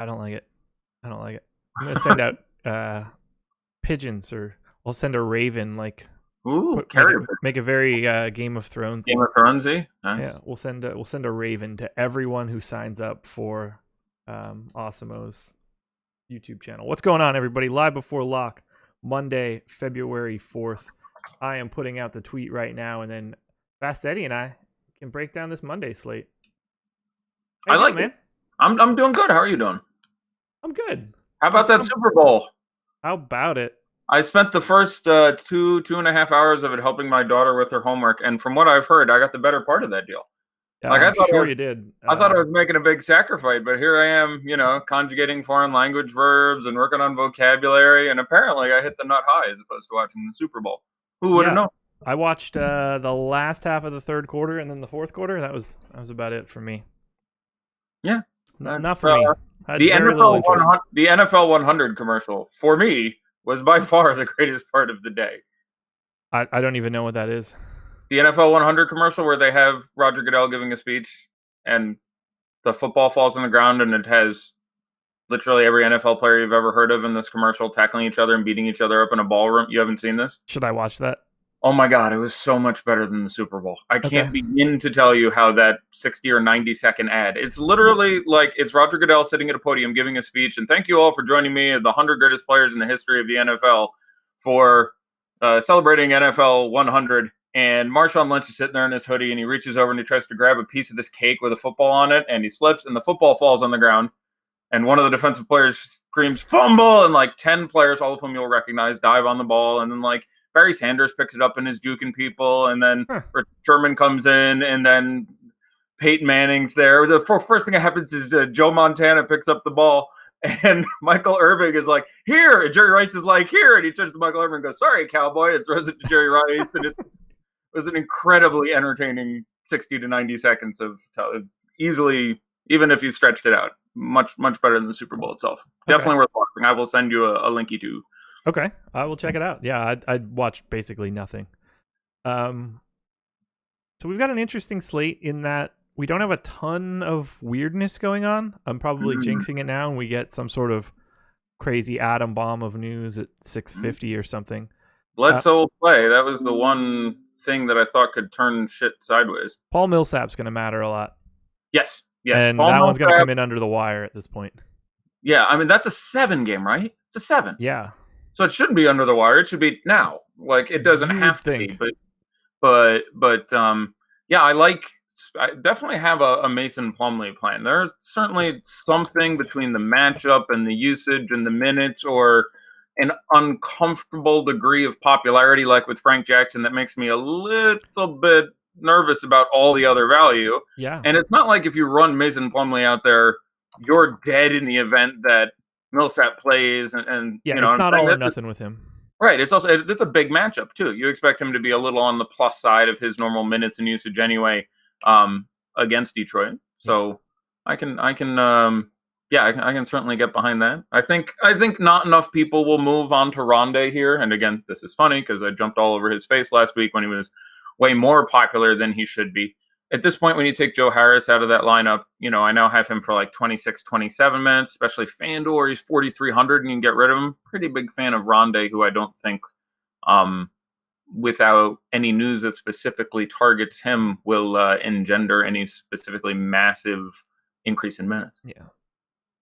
I don't like it. I don't like it. I'm gonna send out pigeons, or I'll send a raven. Like, Ooh, make it very Game of Thrones. Game of Thronesy. Nice. Yeah, we'll send a raven to everyone who signs up for Awesomo's YouTube channel. What's going on, everybody? Live before lock, Monday, February 4th. I am putting out the tweet right now, and then Fast Eddie and I can break down this Monday slate. I like it. I'm doing good. How are you doing? I'm good. How about that Super Bowl? How about it? I spent the first 2.5 hours of it helping my daughter with her homework, and from what I've heard, I got the better part of that deal. Yeah, like, I'm sure you did. I thought I was making a big sacrifice, but here I am, conjugating foreign language verbs and working on vocabulary, and apparently I hit the nut high as opposed to watching the Super Bowl. Who would have known? I watched the last half of the third quarter and then the fourth quarter. That was about it for me. Yeah, not for me. The NFL 100 commercial for me was by far the greatest part of the day. I don't even know what that is. The NFL 100 commercial where they have Roger Goodell giving a speech and the football falls on the ground and it has literally every NFL player you've ever heard of in this commercial tackling each other and beating each other up in a ballroom. You haven't seen this? Should I watch that? Oh my God, it was so much better than the Super Bowl. I can't begin to tell you how that 60 or 90 second ad. It's literally like it's Roger Goodell sitting at a podium giving a speech, and thank you all for joining me, the 100 greatest players in the history of the NFL, for celebrating NFL 100. And Marshawn Lynch is sitting there in his hoodie, and he reaches over and he tries to grab a piece of this cake with a football on it, and he slips, and the football falls on the ground. And one of the defensive players screams, "Fumble!" And like 10 players, all of whom you'll recognize, dive on the ball, and then like Barry Sanders picks it up and is juking people, and then Sherman comes in, and then Peyton Manning's there. The first thing that happens is Joe Montana picks up the ball, and Michael Irvin is like, "Here!" And Jerry Rice is like, "Here!" And he turns to Michael Irvin and goes, "Sorry, cowboy," and throws it to Jerry Rice. And it was an incredibly entertaining 60 to 90 seconds of easily, even if you stretched it out, much, much better than the Super Bowl itself. Definitely worth watching. I will send you a linky to. Okay, I will check it out. Yeah, I'd watch basically nothing. So we've got an interesting slate in that we don't have a ton of weirdness going on. I'm probably jinxing it now, and we get some sort of crazy atom bomb of news at 6:50 or something. Bledsoe will play. That was the one thing that I thought could turn shit sideways. Paul Millsap's going to matter a lot. Yes. And Paul that one's going to come in under the wire at this point. Yeah, I mean, that's a 7 game, right? It's a 7. Yeah. So it shouldn't be under the wire. It should be now. Like, it doesn't have to be. But yeah, I definitely have a Mason Plumlee plan. There's certainly something between the matchup and the usage and the minutes, or an uncomfortable degree of popularity, like with Frank Jackson, that makes me a little bit nervous about all the other value. Yeah. And it's not like if you run Mason Plumlee out there, you're dead in the event that Millsap plays, and it's not all or nothing with him. Right. It's a big matchup too. You expect him to be a little on the plus side of his normal minutes and usage anyway, against Detroit. So I can certainly get behind that. I think not enough people will move on to Rondé here. And again, this is funny because I jumped all over his face last week when he was way more popular than he should be. At this point, when you take Joe Harris out of that lineup, I now have him for like 26, 27 minutes, especially FanDuel, where he's 4,300 and you can get rid of him. Pretty big fan of Rondé, who I don't think, without any news that specifically targets him, will engender any specifically massive increase in minutes. Yeah.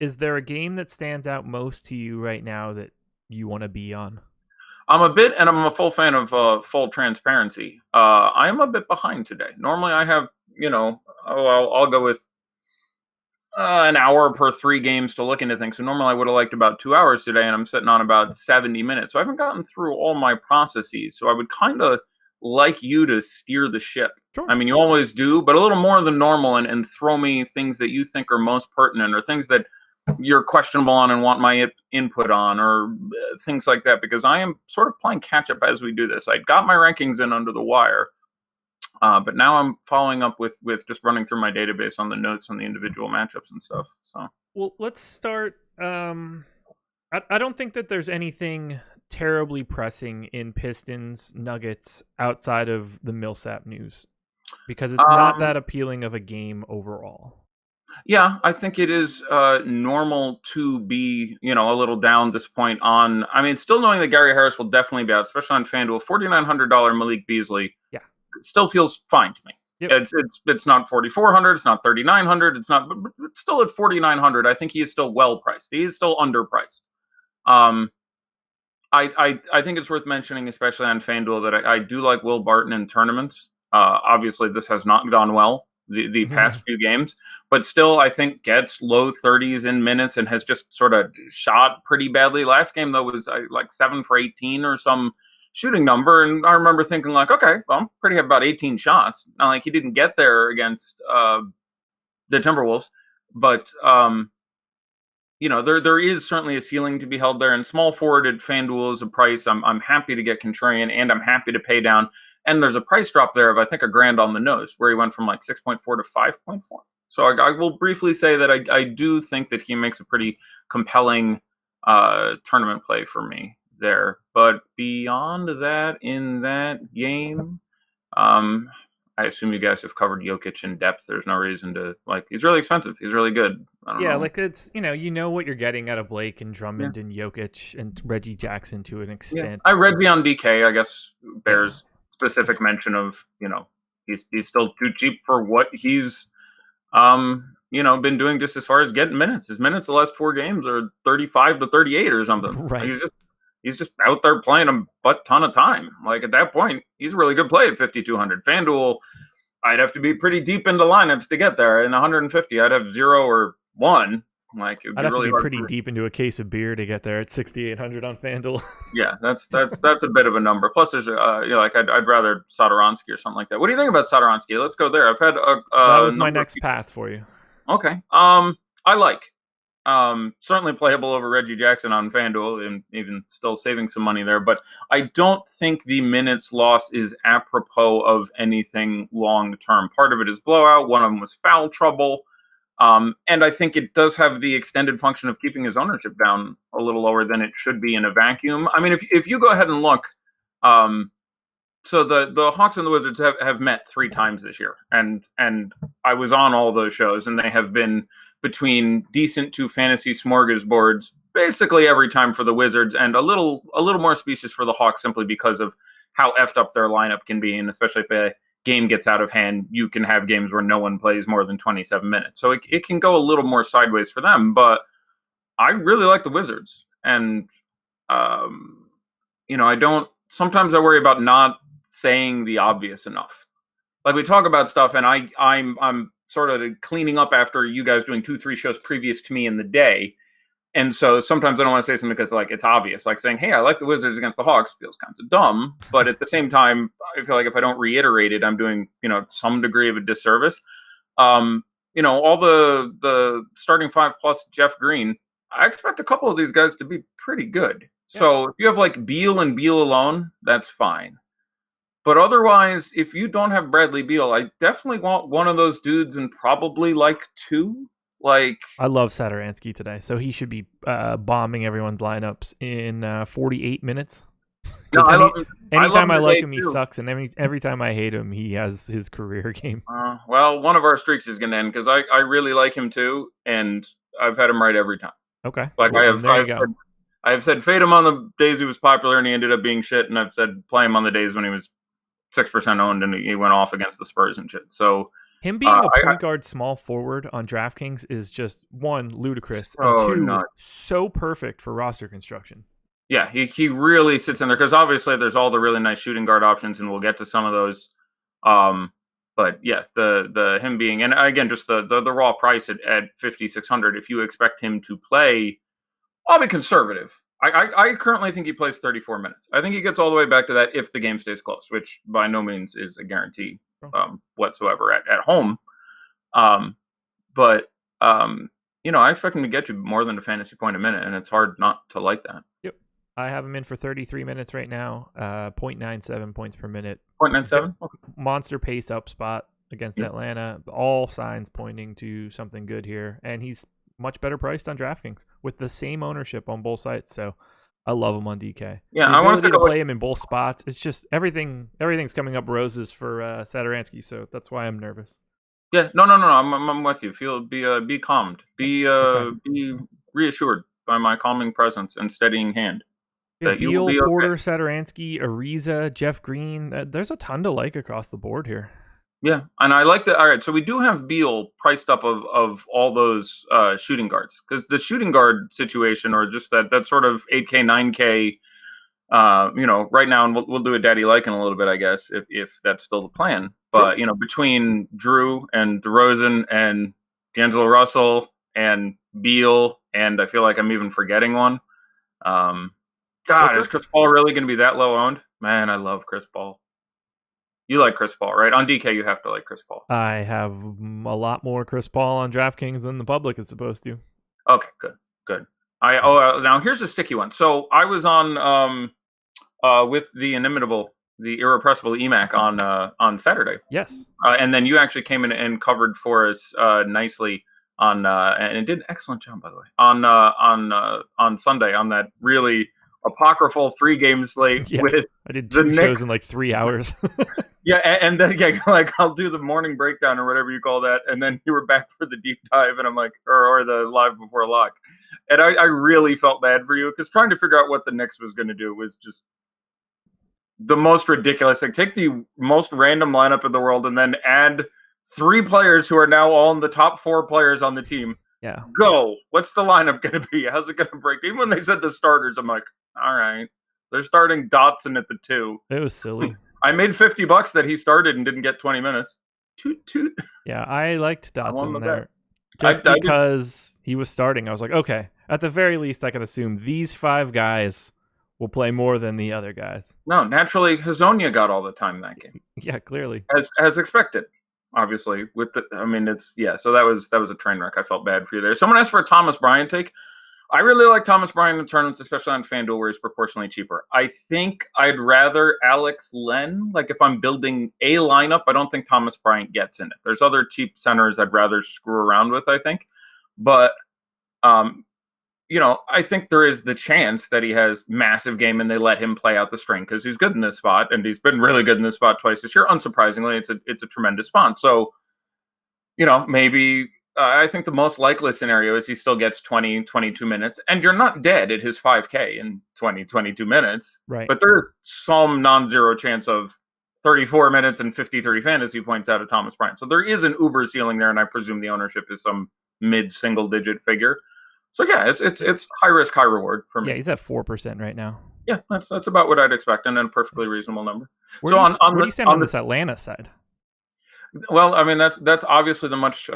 Is there a game that stands out most to you right now that you want to be on? I'm a full fan of full transparency. I am a bit behind today. Normally I have, I'll go with an hour per 3 games to look into things. So normally I would have liked about 2 hours today, and I'm sitting on about 70 minutes. So I haven't gotten through all my processes. So I would kind of like you to steer the ship. Sure. I mean, you always do, but a little more than normal, and throw me things that you think are most pertinent, or things that you're questionable on and want my input on, or things like that, because I am sort of playing catch up as we do this. I got my rankings in under the wire, but now I'm following up with just running through my database on the notes on the individual matchups and stuff. So, well, let's start. I don't think that there's anything terribly pressing in Pistons Nuggets outside of the Millsap news, because it's not that appealing of a game overall. Yeah, I think it is normal to be, a little down this point on. I mean, still knowing that Gary Harris will definitely be out, especially on FanDuel. $4,900 Malik Beasley Yeah. still feels fine to me. Yep. It's not 4,400. It's not 3,900. It's not. But it's still at 4,900. I think he is still well priced. He is still underpriced. Um, I think it's worth mentioning, especially on FanDuel, that I do like Will Barton in tournaments. Obviously, this has not gone well the past few games, but still, I think gets low 30s in minutes and has just sort of shot pretty badly. Last game, though, was like 7 for 18 or some shooting number. And I remember thinking, like, okay, well, I'm pretty happy about 18 shots. Not like he didn't get there against the Timberwolves, but there is certainly a ceiling to be held there. And small forward at FanDuel is a price I'm happy to get contrarian, and I'm happy to pay down. And there's a price drop there of, I think, $1,000 on the nose, where he went from like 6.4 to 5.4. So I will briefly say that I do think that he makes a pretty compelling tournament play for me there. But beyond that, in that game, I assume you guys have covered Jokic in depth. There's no reason to, he's really expensive. He's really good. I don't know. Like it's, what you're getting out of Blake and Drummond and Jokic and Reggie Jackson to an extent. I read beyond DK, I guess, bears specific mention of, he's still too cheap for what he's, been doing just as far as getting minutes. His minutes the last 4 games are 35 to 38 or something. Right. He's just out there playing a butt ton of time. Like, at that point, he's a really good play at 5,200. FanDuel, I'd have to be pretty deep into lineups to get there. In 150, I'd have 0 or 1. Like, I'd have to be pretty deep into a case of beer to get there at 6,800 on FanDuel. Yeah, that's a bit of a number. Plus, there's I'd rather Satoransky or something like that. What do you think about Satoransky? Let's go there. I've had that was my next path for you. Okay. I like. Certainly playable over Reggie Jackson on FanDuel, and even still saving some money there. But I don't think the minutes loss is apropos of anything long term. Part of it is blowout. One of them was foul trouble. And I think it does have the extended function of keeping his ownership down a little lower than it should be in a vacuum. I mean, if you go ahead and look, so the Hawks and the Wizards have met 3 times this year, and I was on all those shows, and they have been between decent to fantasy smorgasbords basically every time for the Wizards, and a little more specious for the Hawks, simply because of how effed up their lineup can be, and especially if a game gets out of hand, you can have games where no one plays more than 27 minutes. So it can go a little more sideways for them, but I really like the Wizards, and sometimes I worry about not saying the obvious enough. Like, we talk about stuff, and I'm sort of cleaning up after you guys doing 2-3 shows previous to me in the day. And so sometimes I don't want to say something because, like, it's obvious. Like saying, hey, I like the Wizards against the Hawks feels kind of dumb. But at the same time, I feel like if I don't reiterate it, I'm doing, some degree of a disservice. All the starting 5 plus Jeff Green, I expect a couple of these guys to be pretty good. Yeah. So if you have like Beal and Beal alone, that's fine. But otherwise, if you don't have Bradley Beal, I definitely want one of those dudes, and probably like 2. Like, I love Satoransky today, so he should be bombing everyone's lineups in 48 minutes. No, anytime I like him, he sucks, and every time I hate him, he has his career game. Well, one of our streaks is going to end, because I really like him too, and I've had him right every time. Okay. Like, I have said fade him on the days he was popular and he ended up being shit, and I've said play him on the days when he was 6% owned and he went off against the Spurs and shit. So him being a point guard small forward on DraftKings is just, 1, ludicrous, and 2, so perfect for roster construction. Yeah, he really sits in there, because obviously there's all the really nice shooting guard options, and we'll get to some of those. But yeah, the him being, and again, just the raw price at 5,600, if you expect him to play, I'll be conservative. I currently think he plays 34 minutes. I think he gets all the way back to that if the game stays close, which by no means is a guarantee whatsoever at home. But I expect him to get you more than a fantasy point a minute, and it's hard not to like that. Yep. I have him in for 33 minutes right now, 0.97 points per minute. 0.97? Okay. Monster pace up spot against Atlanta. All signs pointing to something good here, and he's much better priced on DraftKings with the same ownership on both sites. So I love him on DK. Yeah, I want to play him in both spots. It's just everything's coming up roses for Satoransky, so that's why I'm nervous. Yeah, no. I'm with you. Be calmed. Okay. Be reassured by my calming presence and steadying hand Yeah, that you will Beal, be okay. Porter, Satoransky, Ariza, Jeff Green. There's a ton to like across the board here. Yeah, and I like that. All right, so we do have Beal priced up of all those shooting guards, because the shooting guard situation, or just that sort of 8K 9K, right now, and we'll do a daddy like in a little bit, I guess, if that's still the plan. Sure. But between Drew and DeRozan and D'Angelo Russell and Beal, and I feel like I'm even forgetting one. God, Booker? is Chris Paul really going to be that low owned? Man, I love Chris Paul. You like Chris Paul, right? On DK, you have to like Chris Paul. I have a lot more Chris Paul on DraftKings than the public is supposed to. Okay, good. Now here's a sticky one. So I was on with the inimitable, the irrepressible EMAC on Saturday. Yes. And then you actually came in and covered for us nicely on and it did an excellent job, by the way, on Sunday on that really apocryphal 3-game slate Yeah. with I did the 2 Knicks shows in like 3 hours. Yeah, and then like I'll do the morning breakdown or whatever you call that, and then you were back for the deep dive, and I'm like, or the live before lock, and I really felt bad for you, because trying to figure out what the Knicks was going to do was just the most ridiculous thing. Take the most random lineup in the world and then add 3 players who are now all in the top 4 players on the team. Yeah. Go. What's the lineup going to be? How's it going to break? Even when they said the starters, I'm like, all right, they're starting Dotson at the 2. It was silly. I made $50 that he started and didn't get 20 minutes. Toot toot. Yeah, I liked Dotson there. Just I because he was starting, I was like, okay, at the very least, I can assume these 5 guys will play more than the other guys. No, naturally, Hazonia got all the time that game. Yeah, clearly. As expected, obviously. So that was a train wreck. I felt bad for you there. Someone asked for a Thomas Bryant take. I really like Thomas Bryant in tournaments, especially on FanDuel, where he's proportionally cheaper. I think I'd rather Alex Len. Like, if I'm building a lineup, I don't think Thomas Bryant gets in it. There's other cheap centers I'd rather screw around with, I think. But, I think there is the chance that he has massive game and they let him play out the string, because he's good in this spot, and he's been really good in this spot twice this year. Unsurprisingly, it's a tremendous spot. So, maybe... I think the most likely scenario is he still gets 20, 22 minutes, and you're not dead at his 5K in 20, 22 minutes. Right. But there's some non-zero chance of 34 minutes and 50-30 fantasy points out of Thomas Bryant. So there is an uber ceiling there, and I presume the ownership is some mid-single-digit figure. So yeah, it's high risk, high reward for me. Yeah, he's at 4% right now. Yeah, that's about what I'd expect, and a perfectly reasonable number. Where do you stand on this Atlanta side? Well, I mean, that's obviously the much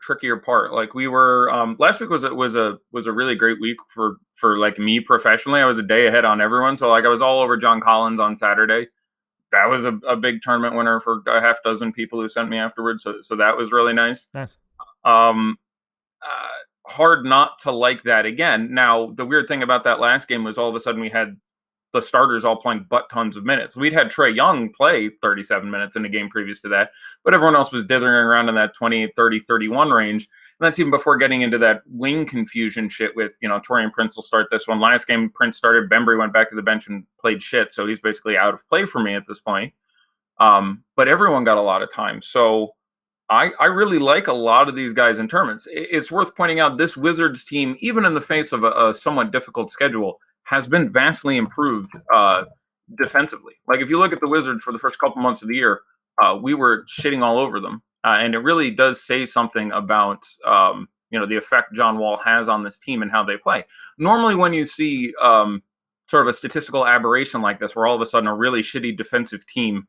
trickier part. Like, we were last week was a really great week for like me professionally. I was a day ahead on everyone, so like I was all over John Collins on Saturday. That was a big tournament winner for a half dozen people who sent me afterwards. So that was really nice. Nice. Hard not to like that again. Now, the weird thing about that last game was all of a sudden we had the starters all playing butt tons of minutes. We'd had Trae Young play 37 minutes in a game previous to that, but everyone else was dithering around in that 20, 30, 31 range. And that's even before getting into that wing confusion shit with, Taurean Prince will start this one. Last game, Prince started, Bembry went back to the bench and played shit, so he's basically out of play for me at this point. But everyone got a lot of time. So I really like a lot of these guys in tournaments. It's worth pointing out this Wizards team, even in the face of a somewhat difficult schedule, has been vastly improved defensively. Like, if you look at the Wizards for the first couple months of the year, we were shitting all over them. And it really does say something about, the effect John Wall has on this team and how they play. Normally, when you see sort of a statistical aberration like this, where all of a sudden a really shitty defensive team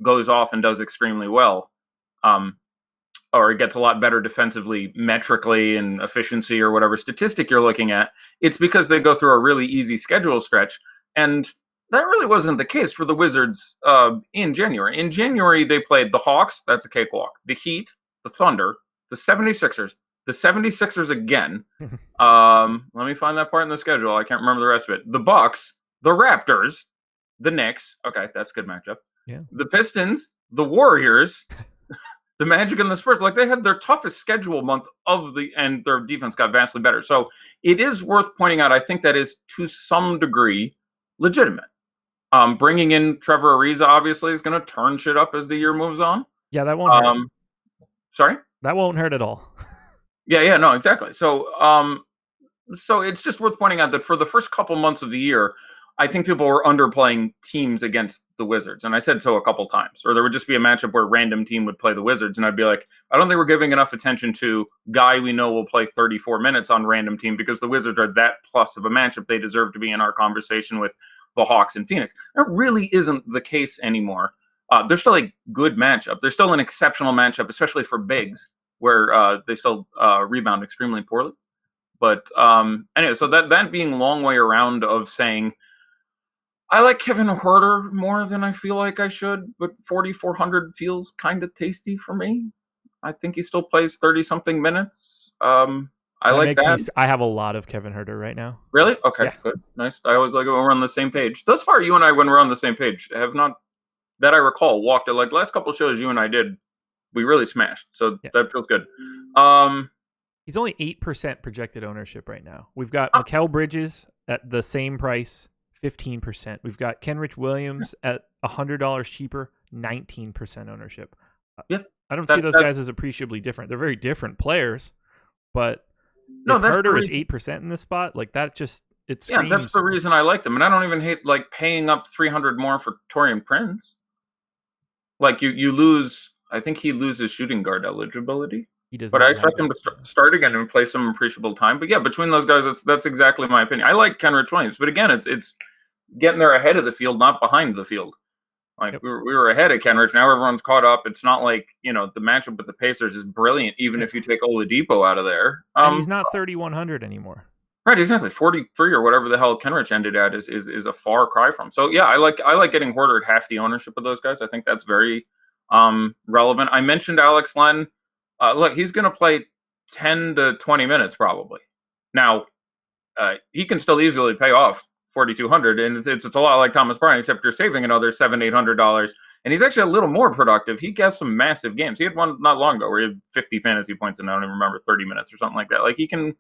goes off and does extremely well, or it gets a lot better defensively, metrically, and efficiency, or whatever statistic you're looking at, it's because they go through a really easy schedule stretch. And that really wasn't the case for the Wizards in January. In January, they played the Hawks. That's a cakewalk. The Heat, the Thunder, the 76ers again. Let me find that part in the schedule. I can't remember the rest of it. The Bucks, the Raptors, the Knicks. Okay, that's a good matchup. Yeah. The Pistons, the Warriors, the Magic, and the Spurs. Like, they had their toughest schedule month and their defense got vastly better. So it is worth pointing out, I think that is to some degree legitimate. Bringing in Trevor Ariza obviously is going to turn shit up as the year moves on. Yeah, that won't hurt. Sorry? That won't hurt at all. Yeah, no, exactly. So it's just worth pointing out that for the first couple months of the year, I think people were underplaying teams against the Wizards. And I said so a couple times. Or there would just be a matchup where a random team would play the Wizards. And I'd be like, I don't think we're giving enough attention to guy we know will play 34 minutes on random team because the Wizards are that plus of a matchup. They deserve to be in our conversation with the Hawks and Phoenix. That really isn't the case anymore. They're still a good matchup. They're still an exceptional matchup, especially for bigs, where they still rebound extremely poorly. But anyway, so that being a long way around of saying, I like Kevin Huerter more than I feel like I should, but 4,400 feels kind of tasty for me. I think he still plays 30-something minutes. I like that. I have a lot of Kevin Huerter right now. Really? Okay, yeah. Good. Nice. I always like it when we're on the same page. Thus far, you and I, when we're on the same page, have not, that I recall, walked it. Like last couple of shows you and I did, we really smashed. So that feels good. He's only 8% projected ownership right now. We've got Mikal Bridges at the same price, 15%. We've got Kenrich Williams at $100 cheaper, 19% ownership. I don't see those guys as appreciably different. They're very different players, but if Huerter is 8% in this spot, like that just it screams. Yeah, that's the reason I like them, and I don't even hate like paying up 300 more for Taurean Prince. Like you lose. I think he loses shooting guard eligibility. He does, but I expect him to start again and play some appreciable time. But yeah, between those guys, that's exactly my opinion. I like Kenrich Williams, but again, it's getting there ahead of the field, not behind the field. Like we were ahead of Kenrich. Now everyone's caught up. It's not like the matchup with the Pacers is brilliant, even if you take Oladipo out of there. And he's not 3,100 anymore. Right, exactly. 43 or whatever the hell Kenrich ended at is a far cry from. So yeah, I like getting Huerter at half the ownership of those guys. I think that's very relevant. I mentioned Alex Len. Look, he's going to play 10 to 20 minutes probably. Now, he can still easily pay off 4,200, and it's a lot like Thomas Bryant, except you're saving another $700-800, and he's actually a little more productive. He has some massive games. He had one not long ago where he had 50 fantasy points and I don't even remember 30 minutes or something like that. Like he can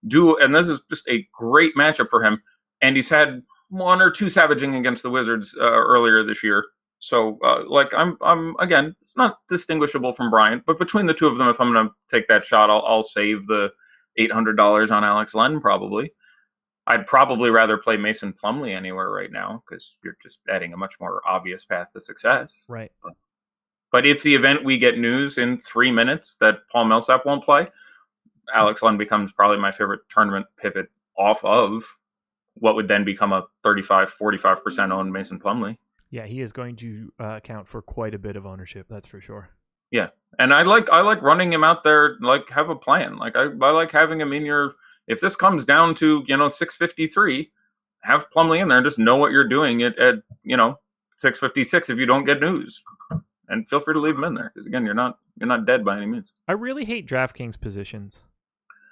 do, and this is just a great matchup for him. And he's had one or two savaging against the Wizards earlier this year. So, I'm again, it's not distinguishable from Bryant, but between the two of them, if I'm going to take that shot, I'll save the $800 on Alex Len probably. I'd probably rather play Mason Plumlee anywhere right now because you're just adding a much more obvious path to success. Right. But if the event we get news in 3 minutes that Paul Millsap won't play, Alex Len becomes probably my favorite tournament pivot off of what would then become a 35-45% owned Mason Plumlee. Yeah, he is going to account for quite a bit of ownership, that's for sure. Yeah, and I like running him out there, like have a plan. Like I like having him in your, if this comes down to 653, have Plumlee in there and just know what you're doing at 656 if you don't get news, and feel free to leave him in there because again you're not dead by any means. I really hate DraftKings positions.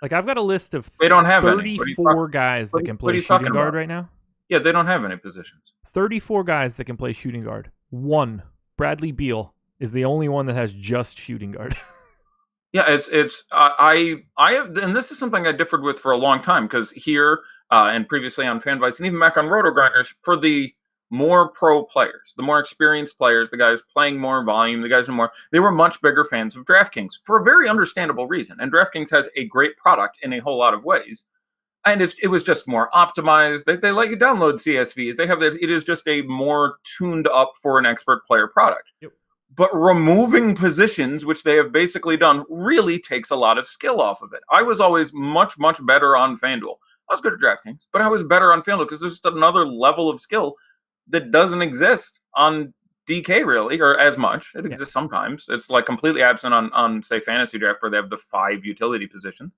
Like I've got a list of they don't have 34 guys that can play shooting guard right now. Yeah, they don't have any positions. 34 guys that can play shooting guard. One, Bradley Beal, is the only one that has just shooting guard. Yeah, I have, and this is something I differed with for a long time because here and previously on FanDuel and even back on Roto Grinders, for the more pro players, the more experienced players, the guys playing more volume, the guys who they were much bigger fans of DraftKings for a very understandable reason. And DraftKings has a great product in a whole lot of ways. And it was just more optimized. They let you download CSVs. They have this. It is just a more tuned up for an expert player product. Yep. But removing positions, which they have basically done, really takes a lot of skill off of it. I was always much, much better on FanDuel. I was good at DraftKings, but I was better on FanDuel because there's just another level of skill that doesn't exist on DK really, or as much. It exists sometimes. It's like completely absent on say Fantasy Draft where they have the 5 utility positions.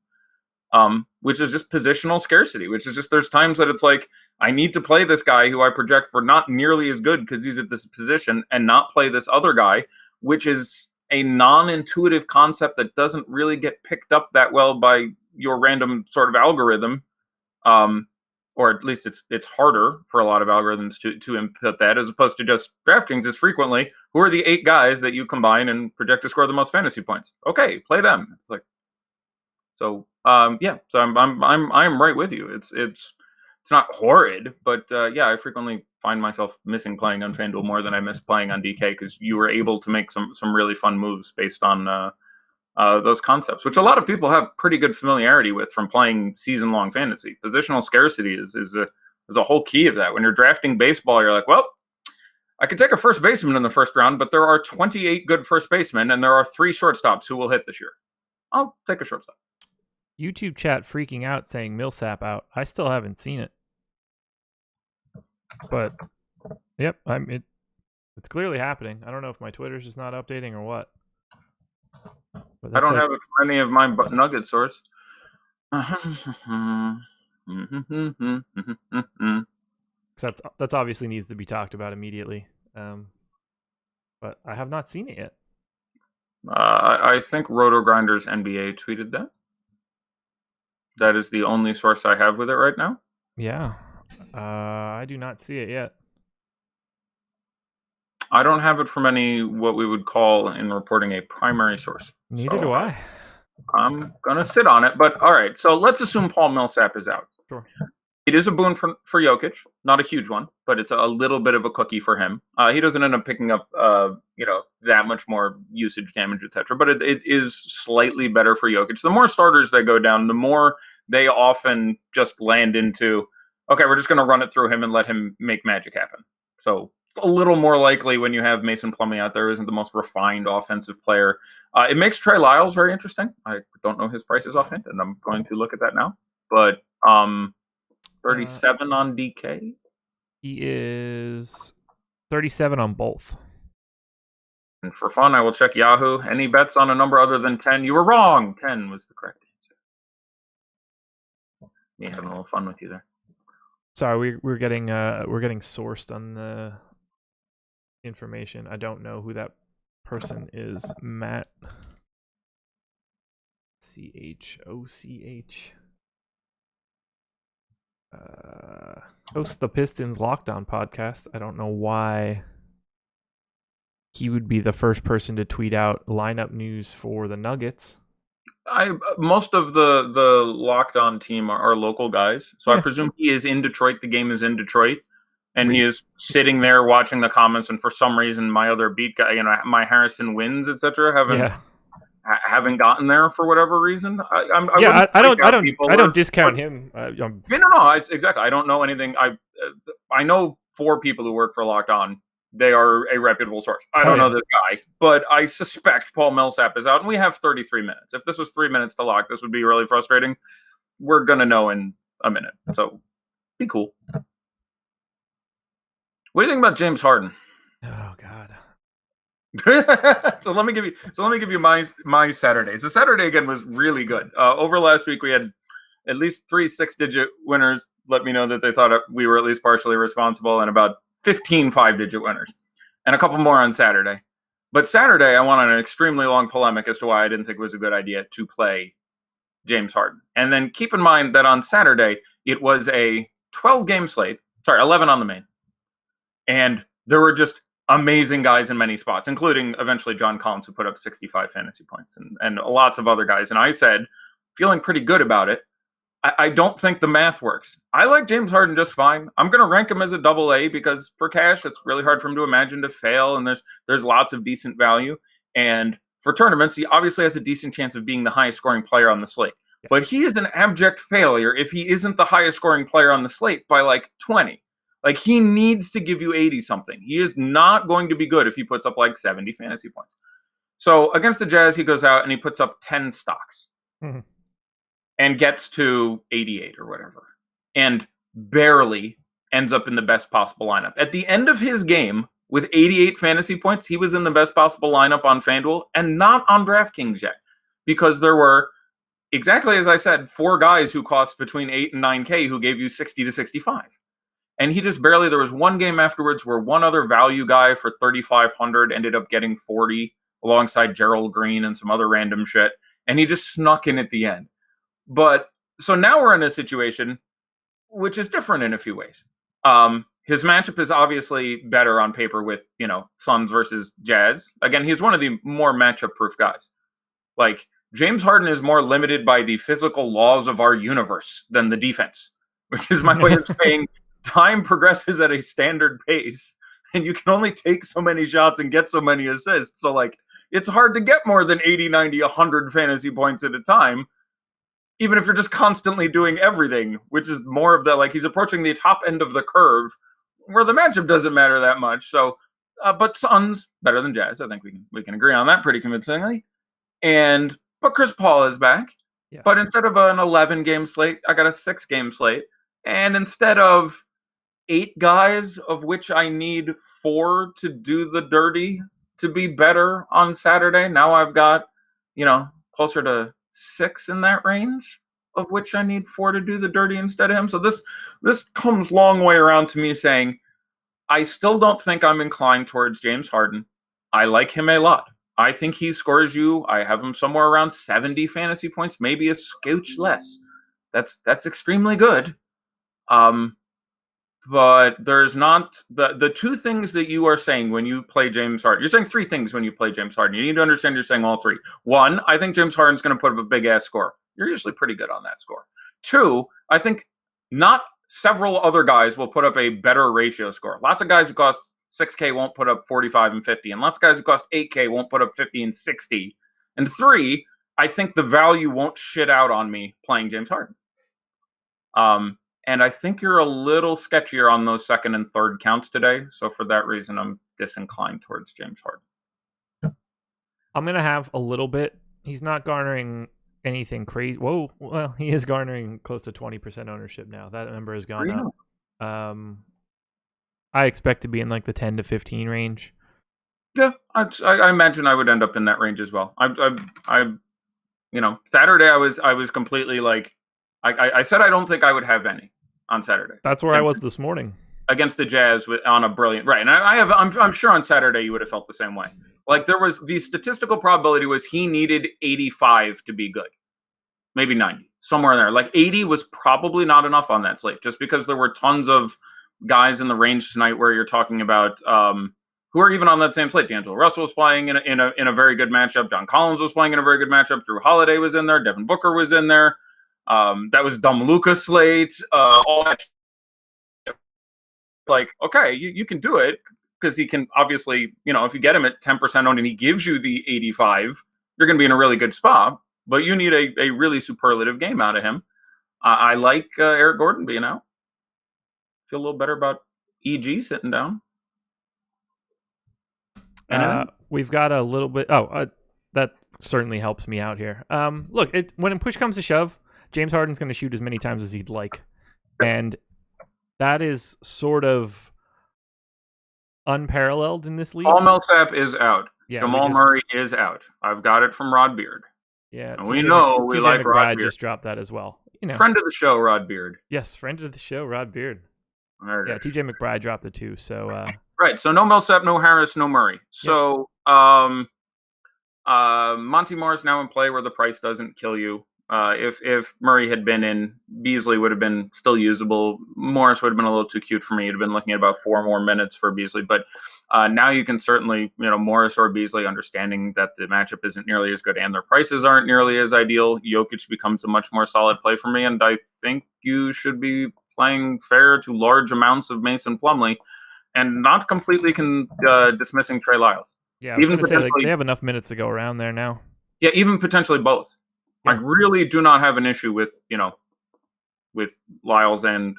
Which is just positional scarcity, which is just there's times that it's like, I need to play this guy who I project for not nearly as good because he's at this position and not play this other guy, which is a non-intuitive concept that doesn't really get picked up that well by your random sort of algorithm. Or at least it's harder for a lot of algorithms to input that as opposed to just DraftKings is frequently, who are the 8 guys that you combine and project to score the most fantasy points? Okay, play them. It's like, so so I'm right with you. It's not horrid, but I frequently find myself missing playing on FanDuel more than I miss playing on DK because you were able to make some really fun moves based on those concepts, which a lot of people have pretty good familiarity with from playing season-long fantasy. Positional scarcity is a whole key of that. When you're drafting baseball, you're like, well, I could take a first baseman in the first round, but there are 28 good first basemen, and there are 3 shortstops who will hit this year. I'll take a shortstop. YouTube chat freaking out saying Millsap out. I still haven't seen it. But, yep, it's clearly happening. I don't know if my Twitter's just not updating or what. I don't have it for any of my nugget source. That's obviously needs to be talked about immediately. But I have not seen it yet. I think Roto Grinders NBA tweeted that. That is the only source I have with it right now. Yeah. I do not see it yet. I don't have it from any what we would call in reporting a primary source. Neither do I. I'm going to sit on it. But all right, so let's assume Paul Millsap is out. Sure. It is a boon for Jokic. Not a huge one, but it's a little bit of a cookie for him. He doesn't end up picking up that much more usage damage, etc. But it is slightly better for Jokic. The more starters that go down, the more they often just land into, okay, we're just going to run it through him and let him make magic happen. So it's a little more likely when you have Mason Plumlee out there, isn't the most refined offensive player. It makes Trey Lyles very interesting. I don't know his prices offhand, and I'm going to look at that now. But 37 on DK? He is 37 on both. And for fun, I will check Yahoo. Any bets on a number other than 10? You were wrong. 10 was the correct answer. Me having a little fun with you there. Sorry, we're getting sourced on the information. I don't know who that person is. Matt CHOCH. Hosts the Pistons Lockdown podcast. I don't know why he would be the first person to tweet out lineup news for the Nuggets. Most of the Locked On team are local guys, so yeah. I presume he is in Detroit. The game is in Detroit, and he is sitting there watching the comments. And for some reason, my other beat guy, my Harrison Wins, etc., haven't gotten there for whatever reason. I don't discount him. No, exactly. I don't know anything. I know 4 people who work for Locked On. They are a reputable source. I don't know this guy, but I suspect Paul Millsap is out, and we have 33 minutes. If this was 3 minutes to lock, this would be really frustrating. We're going to know in a minute, so be cool. What do you think about James Harden? Oh, God. So let me give you my Saturday. So Saturday, again, was really good. Over last week, we had at least 3 6-digit winners let me know that they thought we were at least partially responsible, and about 15 5-digit winners, and a couple more on Saturday. But Saturday, I went on an extremely long polemic as to why I didn't think it was a good idea to play James Harden. And then keep in mind that on Saturday, it was a 12-game slate. 11 on the main. And there were just amazing guys in many spots, including eventually John Collins, who put up 65 fantasy points, and lots of other guys. And I said, feeling pretty good about it, I don't think the math works. I like James Harden just fine. I'm going to rank him as a AA because for cash, it's really hard for him to imagine to fail, and there's lots of decent value. And for tournaments, he obviously has a decent chance of being the highest scoring player on the slate. Yes. But he is an abject failure if he isn't the highest scoring player on the slate by like 20. Like, he needs to give you 80-something. He is not going to be good if he puts up like 70 fantasy points. So against the Jazz, he goes out and he puts up 10 stocks. Mm-hmm. And gets to 88 or whatever, and barely ends up in the best possible lineup. At the end of his game, with 88 fantasy points, he was in the best possible lineup on FanDuel and not on DraftKings yet, because there were, exactly as I said, 4 guys who cost between 8 and 9K who gave you 60 to 65. And he just barely, there was one game afterwards where one other value guy for 3,500 ended up getting 40 alongside Gerald Green and some other random shit, and he just snuck in at the end. But so now we're in a situation which is different in a few ways. His matchup is obviously better on paper with, Suns versus Jazz. Again, he's one of the more matchup-proof guys. Like, James Harden is more limited by the physical laws of our universe than the defense, which is my way of saying time progresses at a standard pace, and you can only take so many shots and get so many assists. So, like, it's hard to get more than 80, 90, 100 fantasy points at a time, even if you're just constantly doing everything, which is more of the, like, he's approaching the top end of the curve where the matchup doesn't matter that much. So, but Suns better than Jazz. I think we can agree on that pretty convincingly. But Chris Paul is back. Yes. But instead of an 11-game slate, I got a 6-game slate. And instead of 8 guys, of which I need 4 to do the dirty to be better on Saturday, now I've got, closer to 6 in that range, of which I need 4 to do the dirty instead of him. So this comes long way around to me saying, I still don't think I'm inclined towards James Harden. I like him a lot. I think he scores you. I have him somewhere around 70 fantasy points, maybe a scooch less. That's extremely good. But there's not the 2 things that you are saying when you play James Harden. You're saying 3 things when you play James Harden. You need to understand you're saying all 3. 1, I think James Harden's going to put up a big ass score. You're usually pretty good on that score. 2, I think not several other guys will put up a better ratio score. Lots of guys who cost $6K won't put up 45 and 50, and lots of guys who cost $8K won't put up 50 and 60. And 3, I think the value won't shit out on me playing James Harden. And I think you're a little sketchier on those 2nd and 3rd counts today. So for that reason, I'm disinclined towards James Harden. I'm going to have a little bit. He's not garnering anything crazy. Whoa. Well, he is garnering close to 20% ownership now. That number has gone up. I expect to be in like the 10 to 15 range. Yeah, I imagine I would end up in that range as well. Saturday I was completely like, I said I don't think I would have any on Saturday. That's where I was this morning against the Jazz on a brilliant right, and I'm sure on Saturday you would have felt the same way. Like there was the statistical probability was he needed 85 to be good, maybe 90, somewhere in there. Like 80 was probably not enough on that slate, just because there were tons of guys in the range tonight where you're talking about who are even on that same slate. D'Angelo Russell was playing in a very good matchup. John Collins was playing in a very good matchup. Drew Holiday was in there. Devin Booker was in there. That was dumb Lucas slate. All that. Like, okay, you can do it because he can obviously, if you get him at 10% owned and he gives you the 85, you're going to be in a really good spot. But you need a really superlative game out of him. I like Eric Gordon being out. Feel a little better about EG sitting down. We've got a little bit. That certainly helps me out here. Look, when push comes to shove, James Harden's going to shoot as many times as he'd like, and that is sort of unparalleled in this league. Paul Millsap is out. Yeah, Jamal Murray is out. I've got it from Rod Beard. Yeah, and we know we like Rod Beard. Just dropped that as well. Friend of the show, Rod Beard. Yes, friend of the show, Rod Beard. Yeah, TJ McBride dropped it too. So right. So no Millsap, no Harris, no Murray. So Monty Morris now in play where the price doesn't kill you. If Murray had been in, Beasley would have been still usable. Morris would have been a little too cute for me. You'd have been looking at about 4 more minutes for Beasley. But now you can certainly, Morris or Beasley, understanding that the matchup isn't nearly as good and their prices aren't nearly as ideal. Jokic becomes a much more solid play for me, and I think you should be playing fair to large amounts of Mason Plumlee and not completely dismissing Trey Lyles. Yeah, I was going to say they have enough minutes to go around there now. Yeah, even potentially both. Yeah. I really do not have an issue with Lyles and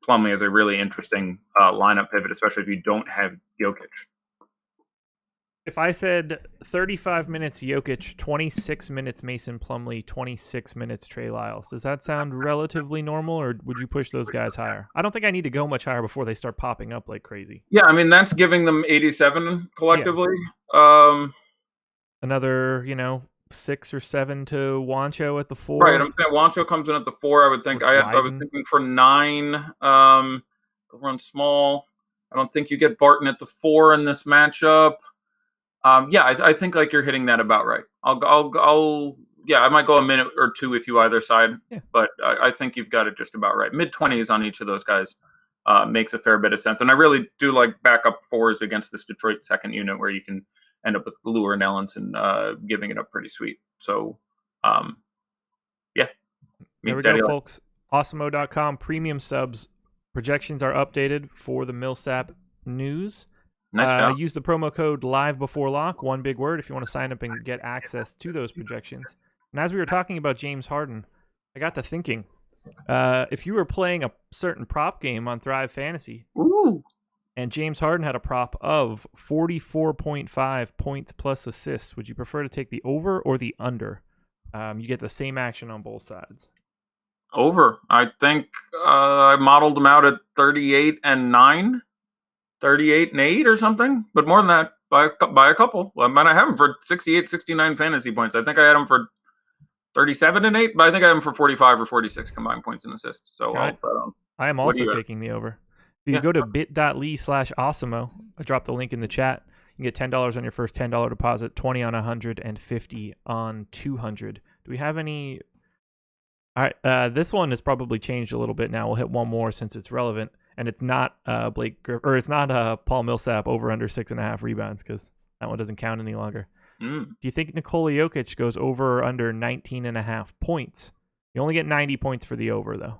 Plumlee as a really interesting lineup pivot, especially if you don't have Jokic. If I said 35 minutes Jokic, 26 minutes Mason Plumlee, 26 minutes Trey Lyles, does that sound relatively normal, or would you push those guys higher? I don't think I need to go much higher before they start popping up like crazy. Yeah, I mean, that's giving them 87 collectively. Yeah. Another, 6 or 7 to Juancho at the 4. Right, I'm saying Juancho comes in at the 4. I would think I was thinking for 9. Run small. I don't think you get Barton at the 4 in this matchup. I think like you're hitting that about right. I might go a minute or 2 with you either side, but I think you've got it just about right. Mid-20s on each of those guys makes a fair bit of sense, and I really do like backup 4s against this Detroit second unit where you can end up with Lure and Ellenson giving it up pretty sweet. So, There we go, folks. Awesemo.com premium subs projections are updated for the Millsap news. Nice job. Use the promo code live before lock, one big word, if you want to sign up and get access to those projections. And as we were talking about James Harden, I got to thinking, if you were playing a certain prop game on Thrive Fantasy, Ooh. and James Harden had a prop of 44.5 points plus assists, would you prefer to take the over or the under? You get the same action on both sides. Over. I think I modeled them out at 38 and 9, 38 and 8 or something, but more than that by a couple. I might have them for 68, 69 fantasy points. I think I had them for 37 and 8, but I think I have them for 45 or 46 combined points and assists. So I'll bet on. I am also taking the over. If you go to bit.ly/Awesemo, I dropped the link in the chat. You can get $10 on your first $10 deposit, 20 on 100, and 50 on 200. Do we have any? All right, this one has probably changed a little bit now. We'll hit one more since it's relevant, and it's not it's not Paul Millsap over under 6.5 rebounds because that one doesn't count any longer. Do you think Nikola Jokic goes over or under 19.5 points? You only get 90 points for the over, though.